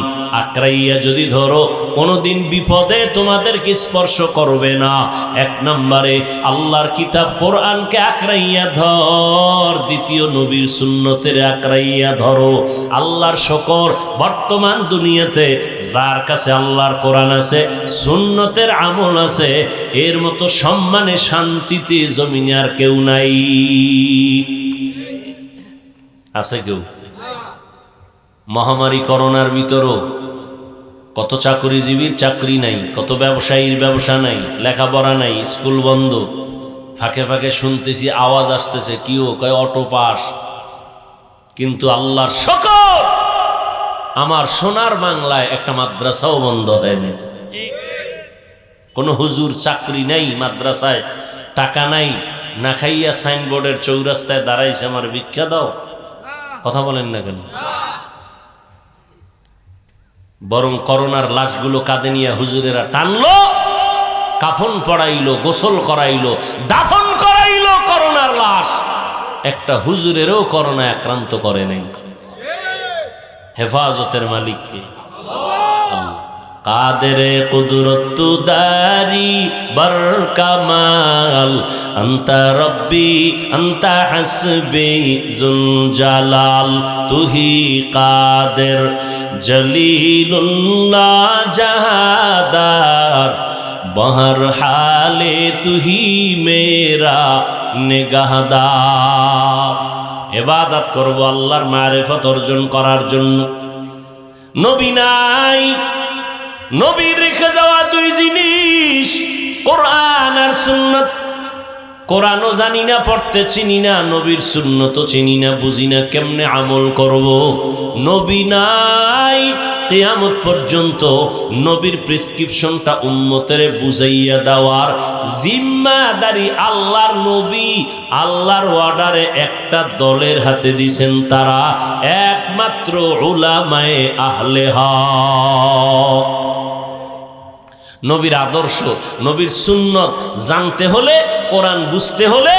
আকরাইয়া যদি ধরো, কোনোদিন বিপদে তোমাদেরকে স্পর্শ করবে না। এক নম্বরে আল্লাহর কিতাব কোরআনকে আকরাইয়া ধর, দ্বিতীয় নবীর সুন্নতের আকরাইয়া ধরো। আল্লাহর শকর, বর্তমান দুনিয়াতে যার কাছে আল্লাহর কোরআন আছে, সুন্নতের আমল আছে, এর মতো সম্মানে শান্তিতে জমিনে আর কেউ নাই। আছে কেউ? মহামারী করোনার ভিতরও কত চাকরিজীবীর চাকরি নাই, কত ব্যবসায়ীর ব্যবসা নাই, লেখাপড়া নাই, স্কুল বন্ধ। ফাঁকে ফাঁকে শুনতেছি আওয়াজ আসতেছে, কিও কয় অটো পাস। কিন্তু আল্লাহর শকর, আমার সোনার বাংলায় একটা মাদ্রাসাও বন্ধ হয়নি। কোনো হুজুর চাকরি নাই, মাদ্রাসায় টাকা নাই, না খাইয়া সাইনবোর্ডের চৌরাস্তায় দাঁড়াইছে, আমার ভিক্ষা দাও। কথা বলেন না কেন? বরং করোনার লাশগুলো কাঁধে নিয়ে হুজুরেরা টানলো, কাফন পড়াইলো, গোসল করাইলো, দাফন করাইলো করোনার লাশ। একটা হুজুরেরও করোনা আক্রান্ত করে নাই। হেফাজতের মালিককে কাদেরে কুদরত দারি বরকামাল, আনতা রব্বি আনতা হাসবি যুল জালাল, তুহি কাদের জলিলুল্লাহ জাহাদার, বহর হালে তুহি মেরা নিগাহদার। ইবাদত করব আল্লাহর মারিফত অর্জন করার জন্য। নবী নাই, নবীর রেখে যাওয়া দুই জিনিস, কোরআন আর সুন্নাত। কোরআনও জানি না পড়তে, চিনি না, নবীর সুন্নতও চিনি না, বুঝি না, কেমনে আমল করব? নবী নাই, কিয়ামত পর্যন্ত নবীর প্রেসক্রিপশনটা উম্মতের বুঝাইয়া দেওয়ার জিম্মাদারি আল্লাহর নবী আল্লাহর অর্ডারে একটা দলের হাতে দিছেন, তারা একমাত্র উলামায়ে আহলে হক। নবীর আদর্শ, নবীর সুন্নত জানতে হলে, কোরআন বুঝতে হলে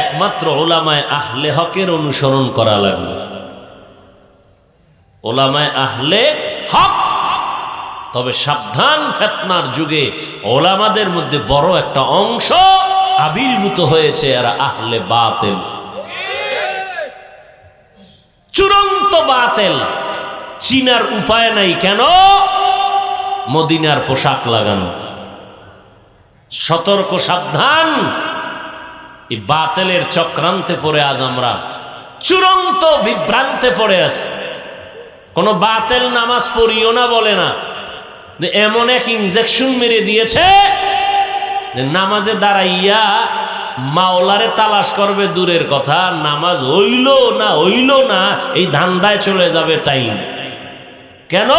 একমাত্র উলামায়ে আহলে হকের অনুসরণ করা লাগবে। উলামায়ে আহলে হক। তবে সাবধান, ফিতনার যুগে ওলামাদের মধ্যে বড় একটা অংশ আবির্ভূত হয়েছে, এরা আহলে বাতিল, চূড়ান্ত বাতিল। চিনার উপায় নাই, কেন? মদিনার পোশাক লাগানো। সতর্ক, সাবধান, এই বাতিলের চক্রান্তে পড়ে আজ আমরা চূড়ান্ত বিভ্রান্তে পড়ে আছি। কোন বাতিল নামাজ পড়িও না বলে না, এমন এক ইনজেকশন মেরে দিয়েছে যে নামাজে দাঁড়াইয়া মাওলারে তালাশ করবে দূরের কথা, নামাজ হইল না এই ধান্দায় চলে যাবে টাইম। কেন?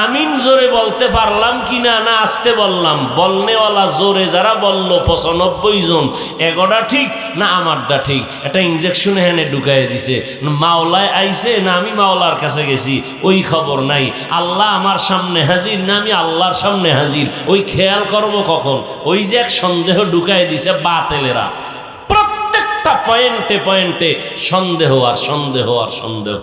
আমিন জোরে বলতে পারলাম কিনা, না আসতে বললাম, বলনেওয়ালা জোরে যারা বলল 95 জন, এগোটা ঠিক না আমারটা ঠিক, এটা ইনজেকশন হ্যানে ঢুকাই দিছে। মাওলায় আইছে না আমি মাওলার কাছে গেছি, ওই খবর নাই। আল্লাহ আমার সামনে হাজির না আমি আল্লাহর সামনে হাজির, ওই খেয়াল করব কখন? ওই যে এক সন্দেহ ঢুকাই দিছে বাতিলেরা, প্রত্যেকটা পয়েন্টে পয়েন্টে সন্দেহ আর সন্দেহ আর সন্দেহ।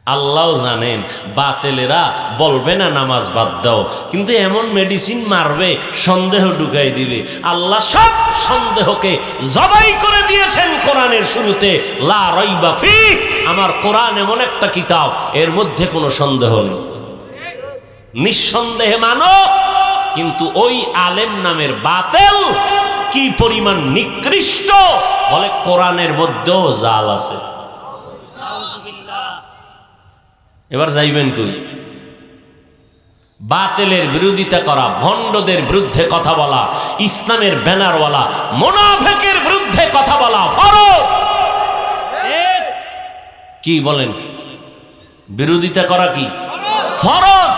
আল্লাহ জানেন বাতিলেরা বলবে না নামাজ বাদ দাও, কিন্তু এমন মেডিসিন মারবে সন্দেহ ঢুকাই দিবে। আল্লাহ সব সন্দেহকে জবাই করে দিয়েছেন কোরআনের শুরুতে, লা রাইবা ফিহ। আমার কোরআন এমন একটা কিতাব, এর মধ্যে কোনো সন্দেহ নেই, নিঃসন্দেহে মানো। কিন্তু ওই আলেম নামের বাতিল কি পরিমাণ নিকৃষ্ট, বলে কোরআনের মধ্যেও জাল আছে। এবার যাইবেন কই? বাতিলের বিরোধিতা করা, ভণ্ডদের বিরুদ্ধে কথা বলা, ইসলামের ব্যানারওয়ালা মুনাফিকের বিরুদ্ধে কথা বলা ফরজ। কি বলেন? বিরোধিতা করা কি ফরজ?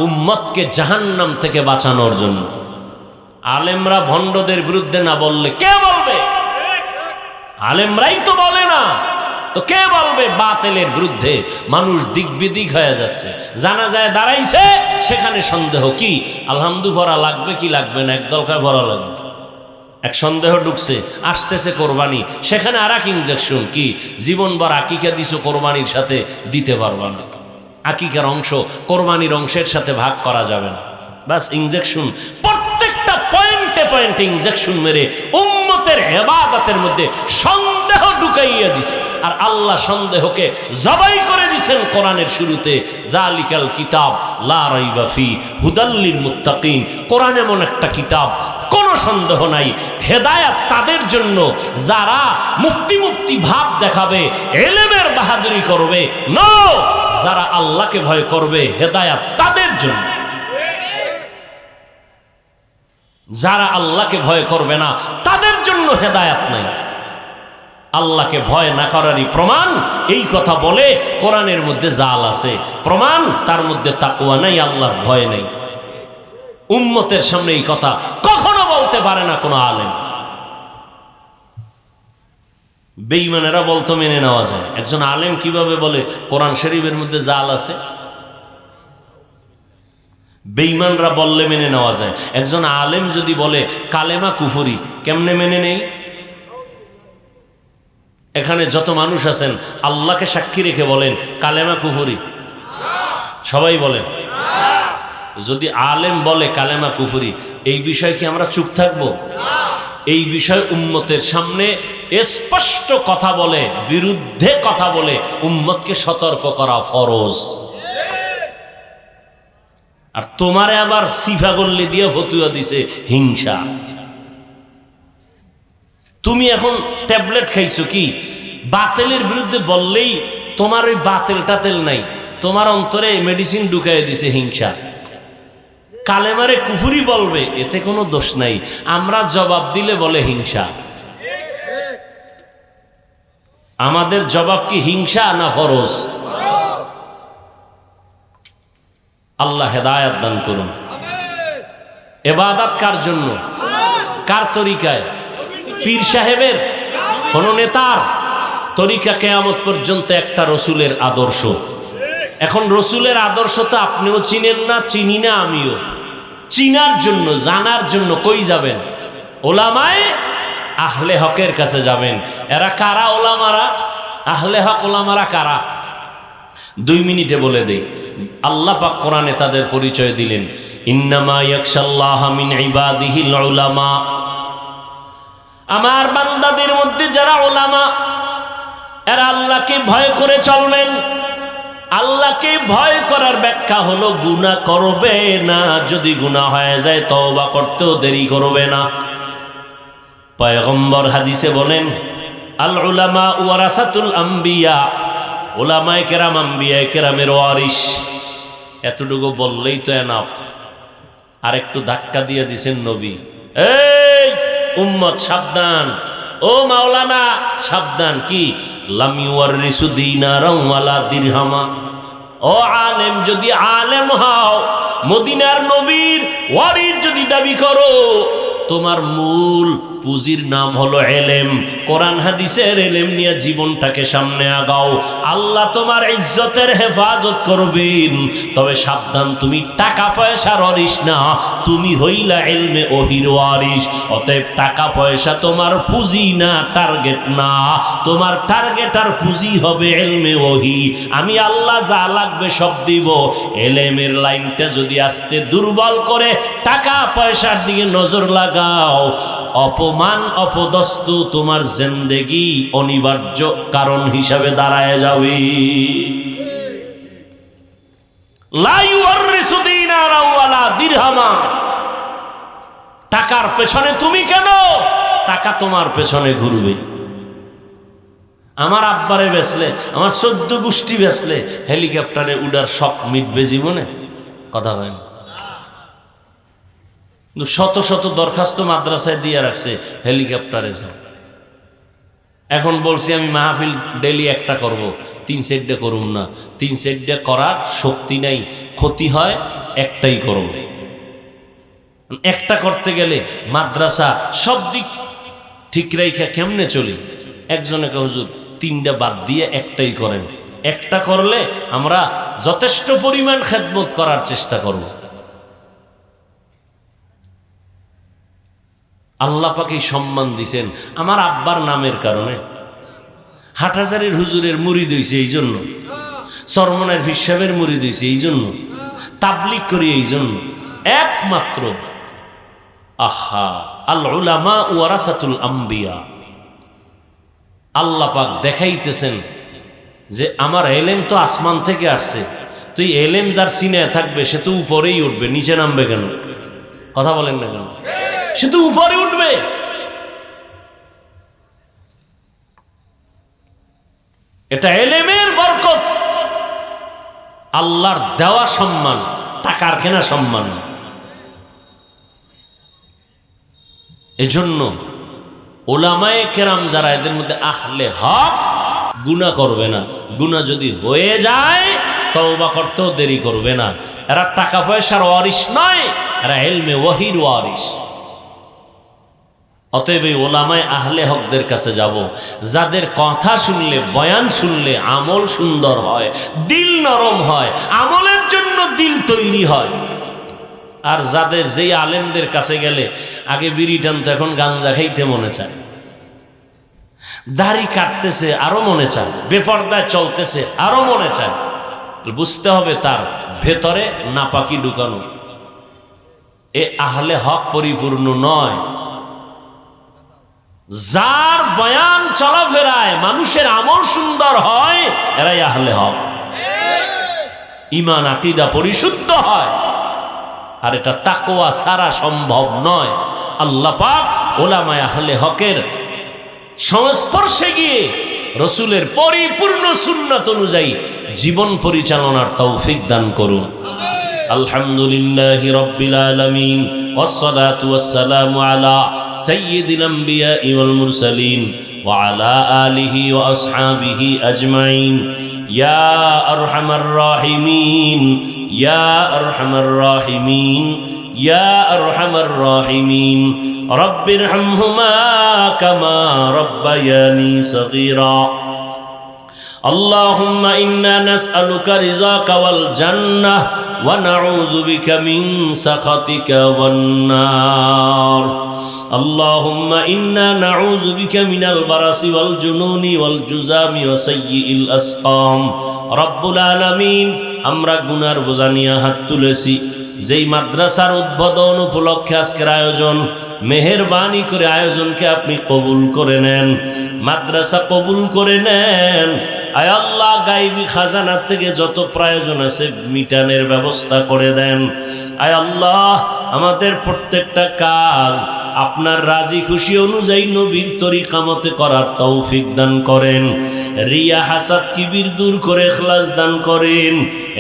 উম্মতকে জাহান্নাম থেকে বাঁচানোর জন্য। আলেমরা ভণ্ডদের বিরুদ্ধে না বললে কে বলবে? আলেমরাই তো বলে না, তো কে বলবে? বাতিলের বিরুদ্ধে মানুষ দিক বিদিক হয়ে যাচ্ছে। জানা যায় দাঁড়াইছে, সেখানে সন্দেহ কি আলহামদু ভরা লাগবে কি লাগবে না, একদল কায় ভরা লাগবে। এক সন্দেহ ঢুকছে, আসতেছে কোরবানি, সেখানে আর এক ইনজেকশন কি জীবনভর আকিকা দিছো কোরবানির সাথে, দিতে পারবা না। আকিকার অংশ কোরবানির অংশের সাথে ভাগ করা যাবে না, বাস ইনজেকশন। প্রত্যেকটা পয়েন্টে পয়েন্টে ইনজেকশন মেরে উম্মতের ইবাদতের মধ্যে সন্দেহ ঢুকাইয়া দিছে। আর আল্লাহ সন্দেহকে জবাই করে দিয়েছেন কোরআনের শুরুতে, জালিকাল কিতাব লা রাইবা ফি হুদাল লিল মুত্তাকিন। কোরআন এমন একটা কিতাব, কোনো সন্দেহ নাই, হেদায়েত তাদের জন্য যারা মুক্তি ভাব দেখাবে, ইলমের বাহাদুরি করবে। নো, যারা আল্লাহকে ভয় করবে, হেদায়েত তাদের জন্য। যারা আল্লাহকে ভয় করবে না, তাদের জন্য হেদায়েত নাই। আল্লাহকে ভয় না করারই প্রমাণ এই কথা বলে কোরআনের মধ্যে জাল আছে, প্রমাণ তার মধ্যে তাকওয়া নাই, আল্লাহর ভয় নেই। উম্মতের সামনে এই কথা কখনো বলতে পারে না কোনো আলেম। বেঈমানেরা বলতো মেনে নেওয়া যায়, একজন আলেম কিভাবে বলে কোরআন শরীফের মধ্যে জাল আছে? বেঈমানরা বললে মেনে নেওয়া যায়। একজন আলেম যদি বলে কালেমা কুফরি, কেমনে মেনে নেই? এখানে যত মানুষ আছেন আল্লাহকে সাক্ষী রেখে বলেন কালেমা কুফরি, সবাই বলেন। যদি আলেম বলে কালেমা কুফরি, এই বিষয়ে কি আমরা চুপ থাকব? এই বিষয়ে উম্মতের সামনে স্পষ্ট কথা বলে, বিরুদ্ধে কথা বলে উম্মতকে সতর্ক করা ফরজ। আর তোমারে আবার সিফা গল্লি দিয়ে ফতুয়া দিছে হিংসা। তুমি এখন ট্যাবলেট খাইছো কি বাতিলের বিরুদ্ধে বললেই তোমার ওই বাতিল টাতেল নাই, তোমার অন্তরে মেডিসিন ঢুকাই দিছে হিংসা। কালেমারে কুফুরি বলবে, এতে কোনো দোষ নাই, আমরা জবাব দিলে বলে হিংসা। আমাদের জবাব কি হিংসা না ফরজ? আল্লাহ হেদায়েত দান করুন। ইবাদত কার জন্য, কার তরিকায়? পীর সাহেবের, কোন নেতার তরিকা? কিয়ামত পর্যন্ত একটা রসুলের আদর্শ। এখন রসুলের আদর্শ তো আপনিও চিনেন না, চিনি না আমিও। চিনার জন্য, জানার জন্য কই যাবেন? ওলামায়ে আহলে হকের কাছে যাবেন। এরা কারা ওলামারা? আহলে হক ওলামারা কারা? 2 মিনিটে বলে দেই। আল্লাহ পাক কোরআনে তাদের পরিচয় দিলেন, ইন্নামা ইয়াখশাল্লাহা মিন ইবাদিহিল উলামা। আমার বান্দাদের মধ্যে যারা ওলামা, এরা আল্লাহকে ভয় করে চলবেন। আল্লাহকে ভয় করার ব্যাখ্যা হলো গুনাহ করবে না, যদি গুনাহ হয়ে যায় তওবা করতেও দেরি করবে না। পয়গম্বর হাদিসে বলেন, আল উলামা ওয়ারাসাতুল আম্বিয়া। উলামায়ে কেরাম আম্বিয়ায়ে কেরামের ওয়ারিস। এতটুকু বললেই তো এনাফ। আর একটু ধাক্কা দিয়ে দিছেন নবী, এই উম্মত সাবধান, ও মাওলানা সাবধান। কি? লাম ইউয়ারিসু দিনারাও ওয়ালা দিরহামা। ও আলেম, যদি আলেম হও, মদিনার নবীর ওয়ারিস যদি দাবি করো, তোমার মূল পুঁজির নাম হলো এলেম। কোরআন হাদিসের এলেম নিয়ে জীবনটাকে সামনে আগাও, আল্লাহ তোমার ইজ্জতের হেফাজত করবেন। তবে সাবধান, তুমি টাকা পয়সার ওয়ারিস না, তুমি হইলা ইলমে ওহির ওয়ারিস। অতএব টাকা পয়সা তোমার পুঁজি না, টার্গেট না। তোমার টার্গেট আর পুঁজি হবে ইলমে ওহি। আমি আল্লাহ যা লাগবে সব দিব। এলেমের লাইনটা যদি আস্তে দুর্বল করে টাকা পয়সার দিকে নজর লাগাও, অপমান অপদস্থ তোমার জিন্দেগি অনিবার্য কারণ হিসাবে দাঁড়ায় যাবে। লা ইউরিসু দিনারাও ওয়ালা দিরহামা। টাকার পেছনে তুমি কেন? টাকা তোমার পেছনে ঘুরবে। আমার আব্বারে বেচলে, আমার 14 গোষ্ঠী বেচলে হেলিকপ্টারে উড়ার শখ মিটবে জীবনে? কথা হয় না। শত শত দরখাস্ত মাদ্রাসায় দিয়ে রাখছে হেলিকপ্টারে যাও। এখন বলছি আমি মাহফিল ডেলি একটা করব, 3 সেটটা করুম না। 3 সেটটা করার শক্তি নাই, ক্ষতি হয়, একটাই করব। একটা করতে গেলে মাদ্রাসা সব দিক ঠিক রেখে কেমনে চলি? একজনে কে হুজুর 3টা বাদ দিয়ে একটাই করেন। একটা করলে আমরা যথেষ্ট পরিমাণ খেদমত করার চেষ্টা করব। আল্লাহ পাক এই সম্মান দিছেন আমার আব্বার নামের কারণে। হাটহাজারীর হুজুরের মুরিদ হইছে এই জন্য, চরমনার পীর সাহেবের মুরিদ হইছে এই জন্য, তাবলীগ করি এই জন্য, একমাত্র। আহা, আল উলামা ওয়ারাসাতুল আম্বিয়া। আল্লাহ পাক দেখাইতেছেন যে আমার এলেম তো আসমান থেকে আসছে। তুই এলেম যার সিনায় থাকবে সে তো উপরেই উঠবে, নিচে নামবে কেন? কথা বলেন না কেন? সে তো উপরে উঠবে। এটা এলেমের বরকত, আল্লাহর দেওয়া সম্মান, টাকার কেনা সম্মান। এজন্য ওলামায়ে কেরাম যারা, এদের মধ্যে আহলে হক, গুনাহ করবে না। গুনাহ যদি হয়ে যায় তওবা করতেও দেরি করবে না। এরা টাকা পয়সার ওয়ারিস নয়, এরা ইলমে ওহির ওয়ারিস। অতএব এই ওলামায়ে আহলে হকদের কাছে যাব, যাদের কথা শুনলে, বয়ান শুনলে আমল সুন্দর হয়, দিল নরম হয়, আমলের জন্য দিল তৈরি হয়। আর যাদের, যেই আলেমদের কাছে গেলে আগে বিড়ি টানতো, এখন গাঞ্জা খাইতে মনে চায়, দাড়ি কাটতেছে আরো মনে চায়, বেপরদায় চলতেছে আরো মনে চায়, বুঝতে হবে তার ভেতরে নাপাকি ঢুকানো। এ আহলে হক পরিপূর্ণ নয়। যার বয়ান চলাফেরায় মানুষের আমল সুন্দর হয়, এরাই আহলে হক। ঈমান আকীদা পরিশুদ্ধ হয়। আর এটা তাকওয়া ছাড়া সম্ভব নয়। আল্লাহ পাক উলামায়ে আহলে হকের সংস্পর্শে গিয়ে রসুলের পরিপূর্ণ সুন্নাত অনুযায়ী জীবন পরিচালনার তৌফিক দান করুন। আলহামদুলিল্লাহি রাব্বিল আলামিন ওয়াসসালাতু ওয়াসসালামু আলা সাইয়্যিদিল আমবিয়াই ওয়াল মুরসালিন ওয়া আলা আলিহি ওয়া আসহাবিহি আজমাইন। ইয়া আরহামার রাহিমিন, ইয়া আরহামার রাহিমিন, ইয়া আরহামার রাহিমিন। রব্বিরহামহুমা কামা রব্বায়ানি সগীরা। আল্লাহুম্মা ইন্না নাসআলুকা রিযাকা ওয়াল জান্নাহ ওয়া নাউযু বিকা মিন সাখাতিকা ওয়ান নার। আল্লাহুম্মা ইন্না নাউযু বিকা মিনাল বারাসি ওয়াল জুনুনি ওয়াল জুযামি ওয়া সাইয়্যিল আসকাম। রব্বুল আলামিন, আমরা গুনার বোঝা নিয়ে হাত তুলেছি। যেই মাদ্রাসার উদ্বোধন উপলক্ষে আজকের আয়োজন, মেহেরবানি করে আয়োজনকে আপনি কবুল করে নেন, মাদ্রাসা কবুল করে নেন। আয় আল্লাহ, গায়বী খাজানার থেকে যত প্রয়োজন আছে মিটানের ব্যবস্থা করে দেন। আয় আল্লাহ, আমাদের প্রত্যেকটা কাজ আপনার রাজি খুশি অনুযায়ী নবীর তরিকা মতে করার তৌফিক দান করেন। রিয়া হাসাদ কিবির দূর করে ইখলাস দান করেন।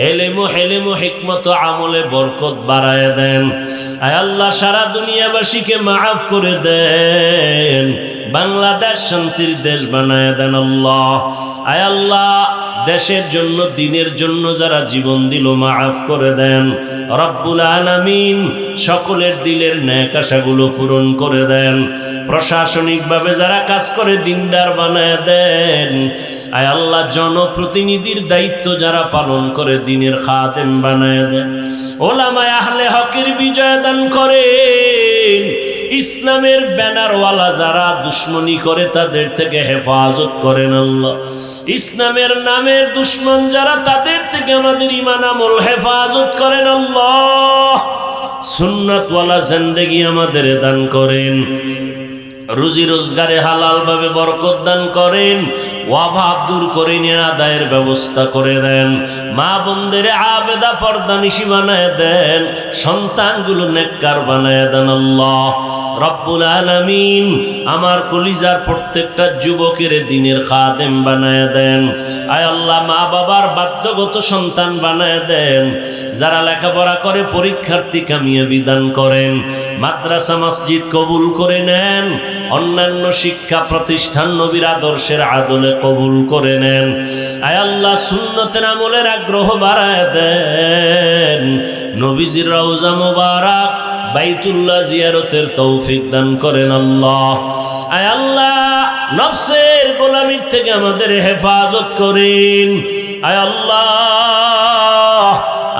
এলেম হেলেম হিকমত আমলে বরকত বাড়ায় দেন। আয় আল্লাহ, সারা দুনিয়াবাসীকে মাফ করে দেন। বাংলাদেশ শান্তির দেশ বানায় দেন আল্লাহ। আয় আল্লাহ, দেশের জন্য দিনের জন্য যারা জীবন দিল মাফ করে দেন। রব্বুল আলামিন, সকলের দিলের ন্যাক আশাগুলো পূরণ করে দেন। প্রশাসনিকভাবে যারা কাজ করে দিনদার বানায় দেন। আয় আল্লাহ, জনপ্রতিনিধির দায়িত্ব যারা পালন করে দিনের খাদেম বানায় দেন। ওলামায়ে আহলে হকের বিজয় দান করেন। ইসলামের ব্যানারওয়ালা যারা দুশ্মনী করে তাদের থেকে হেফাজত করেন আল্লাহ। ইসলামের নামের দুশ্মন যারা তাদের থেকে আমাদের ঈমান আমল হেফাজত করেন আল্লাহ। সুন্নাতওয়ালা জিন্দেগি আমাদের দান করেন। রুজি রোজগারে হালাল ভাবে বরকত দান করেন। অভাব দূর করে নিয়ে আদায়ের ব্যবস্থা করে দেন। মা বোনদের আবেদা পর্দানিশী বানায় দেন। সন্তানগুলো নেককার বানায় দেন আল্লাহ। রব্বুল আলামিন, আমার কলিজার প্রত্যেকটা যুবকের দিনের খাদেম বানায় দেন। আয় আল্লাহ, মা বাবার বাধ্যগত সন্তান বানায় দেন। যারা লেখাপড়া করে পরীক্ষার্থী কামিয়াবি দান করেন। মাদ্রাসা মসজিদ কবুল করে নেন। অন্যান্য শিক্ষা প্রতিষ্ঠান নবীর আদর্শের আদলে কবুল করে নেন। আয় আল্লাহ, সুন্নতের আমলের আগ্রহ বাড়ায় দেন। নবীজির রওজা মুবারক বাইতুল্লাহ জিয়ারতের তৌফিক দান করেন আল্লাহ। আয় আল্লাহ, নফসের গোলামির থেকে আমাদের হেফাজত করেন। আয় আল্লাহ,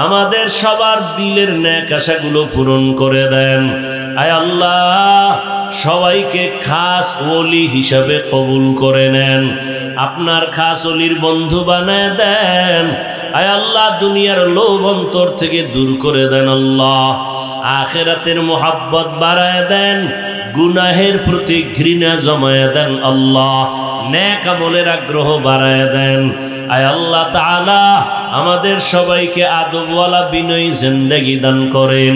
আমাদের সবার দিলের ন্যাক আশাগুলো পূরণ করে দেন। আয় আল্লাহ, সবাইকে খাস ওলি হিসাবে কবুল করে নেন। আপনার খাস ওলির বন্ধু বানায় দেন। আয় আল্লাহ, দুনিয়ার লোভ অন্তর থেকে দূর করে দেন আল্লাহ। আখিরাতের মোহাব্বত বাড়ায় দেন। গুনাহের প্রতি ঘৃণা জমায় দেন আল্লাহ। নেক আমলের আগ্রহ বাড়ায় দেন। আয় আল্লাহ তাআলা, আমাদের সবাইকে আদবওয়ালা বিনয়ী জিন্দেগি দান করেন।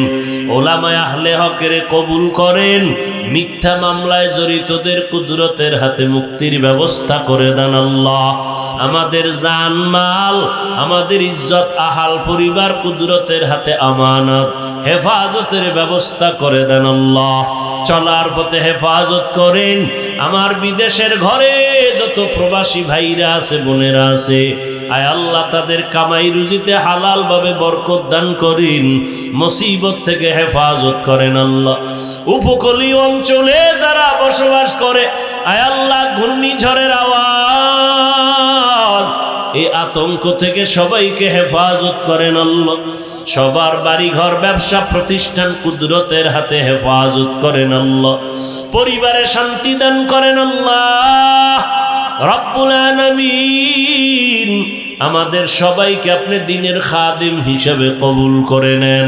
ওলামায়ে আহলে হকের কবুল করেন। মিথ্যা মামলায় জড়িতদের কুদরতের হাতে মুক্তির ব্যবস্থা করে দেন আল্লাহ। আমাদের জান মাল, আমাদের ইজ্জত আহাল পরিবার কুদরতের হাতে আমানত, হেফাজতের ব্যবস্থা করে দেন আল্লাহ। চলার পথে হেফাজত করেন। আমার বিদেশের ঘরে যত প্রবাসী ভাইরা আছে, বোনেরা আছে, আয় আল্লাহ, তাদের কামাই রুজিতে হালাল ভাবে বরকত দান করেন। মুসিবত থেকে হেফাজত করেন আল্লাহ। উপকূলীয় অঞ্চলে যারা বসবাস করে, আয় আল্লাহ, ঘূর্ণিঝড়ের আওয়াজ, এই আতঙ্ক থেকে সবাইকে হেফাজত করেন আল্লাহ। সবার বাড়ি ঘর ব্যবসা প্রতিষ্ঠান কুদরতের হাতে হেফাজত করেন আল্লাহ। পরিবারে শান্তি দান করেন আল্লাহ। রব্বুল আলামিন, আমাদের সবাইকে আপনি দিনের খাদিম হিসেবে কবুল করে নেন।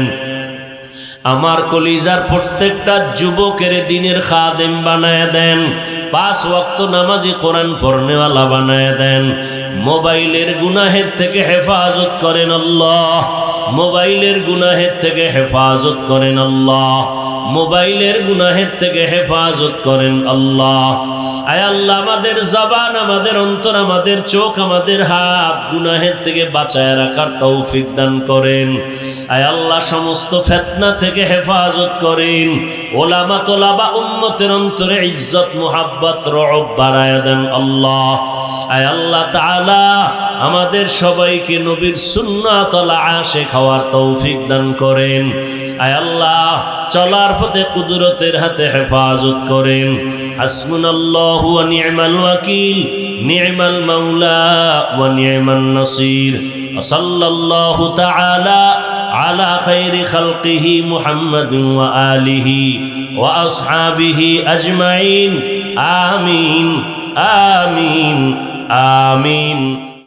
আমার কলিজার প্রত্যেকটা যুবকের দিনের খাদিম বানায় দেন। 5 ওয়াক্ত নামাজি কোরআন পড়নেওয়ালা বানায় দেন। মোবাইলের গুনাহের থেকে হেফাজত করেন আল্লাহ। মোবাইলের গুনাহের থেকে হেফাজত করেন আল্লাহ, মোবাইলের গুনাহের থেকে হেফাজত করেন আল্লাহ। আয় আল্লাহ, আমাদের জবান, আমাদের অন্তর, আমাদের চোখ, আমাদের হাত গুনাহের থেকে বাঁচায় রাখার তৌফিক দান করেন। আয় আল্লাহ, সমস্ত ফিতনা থেকে হেফাজত করেন। ওলামা তোলাবা উম্মতের অন্তরে ইজ্জত মুহাব্বত রওব বাড়ায় দেন আল্লাহ। আয় আল্লাহ তাআলা, আমাদের সবাইকে নবীর সুন্নাত ওয়াল আশিক হওয়ার তৌফিক দান করেন। আয় আল্লাহ, চলার পথে কুদরতের হাতে হেফাজত করেন। হাসবুনাল্লাহু ওয়া নি'মাল ওয়াকিল, নি'মাল মাওলা ওয়া নি'মান নাসির। সাল্লাল্লাহু তাআলা আলা খায়রি খালকিহি মুহাম্মাদিন ওয়া আলিহি ওয়া আসহাবিহি আজমাইন। আমিন আমিন আমিন।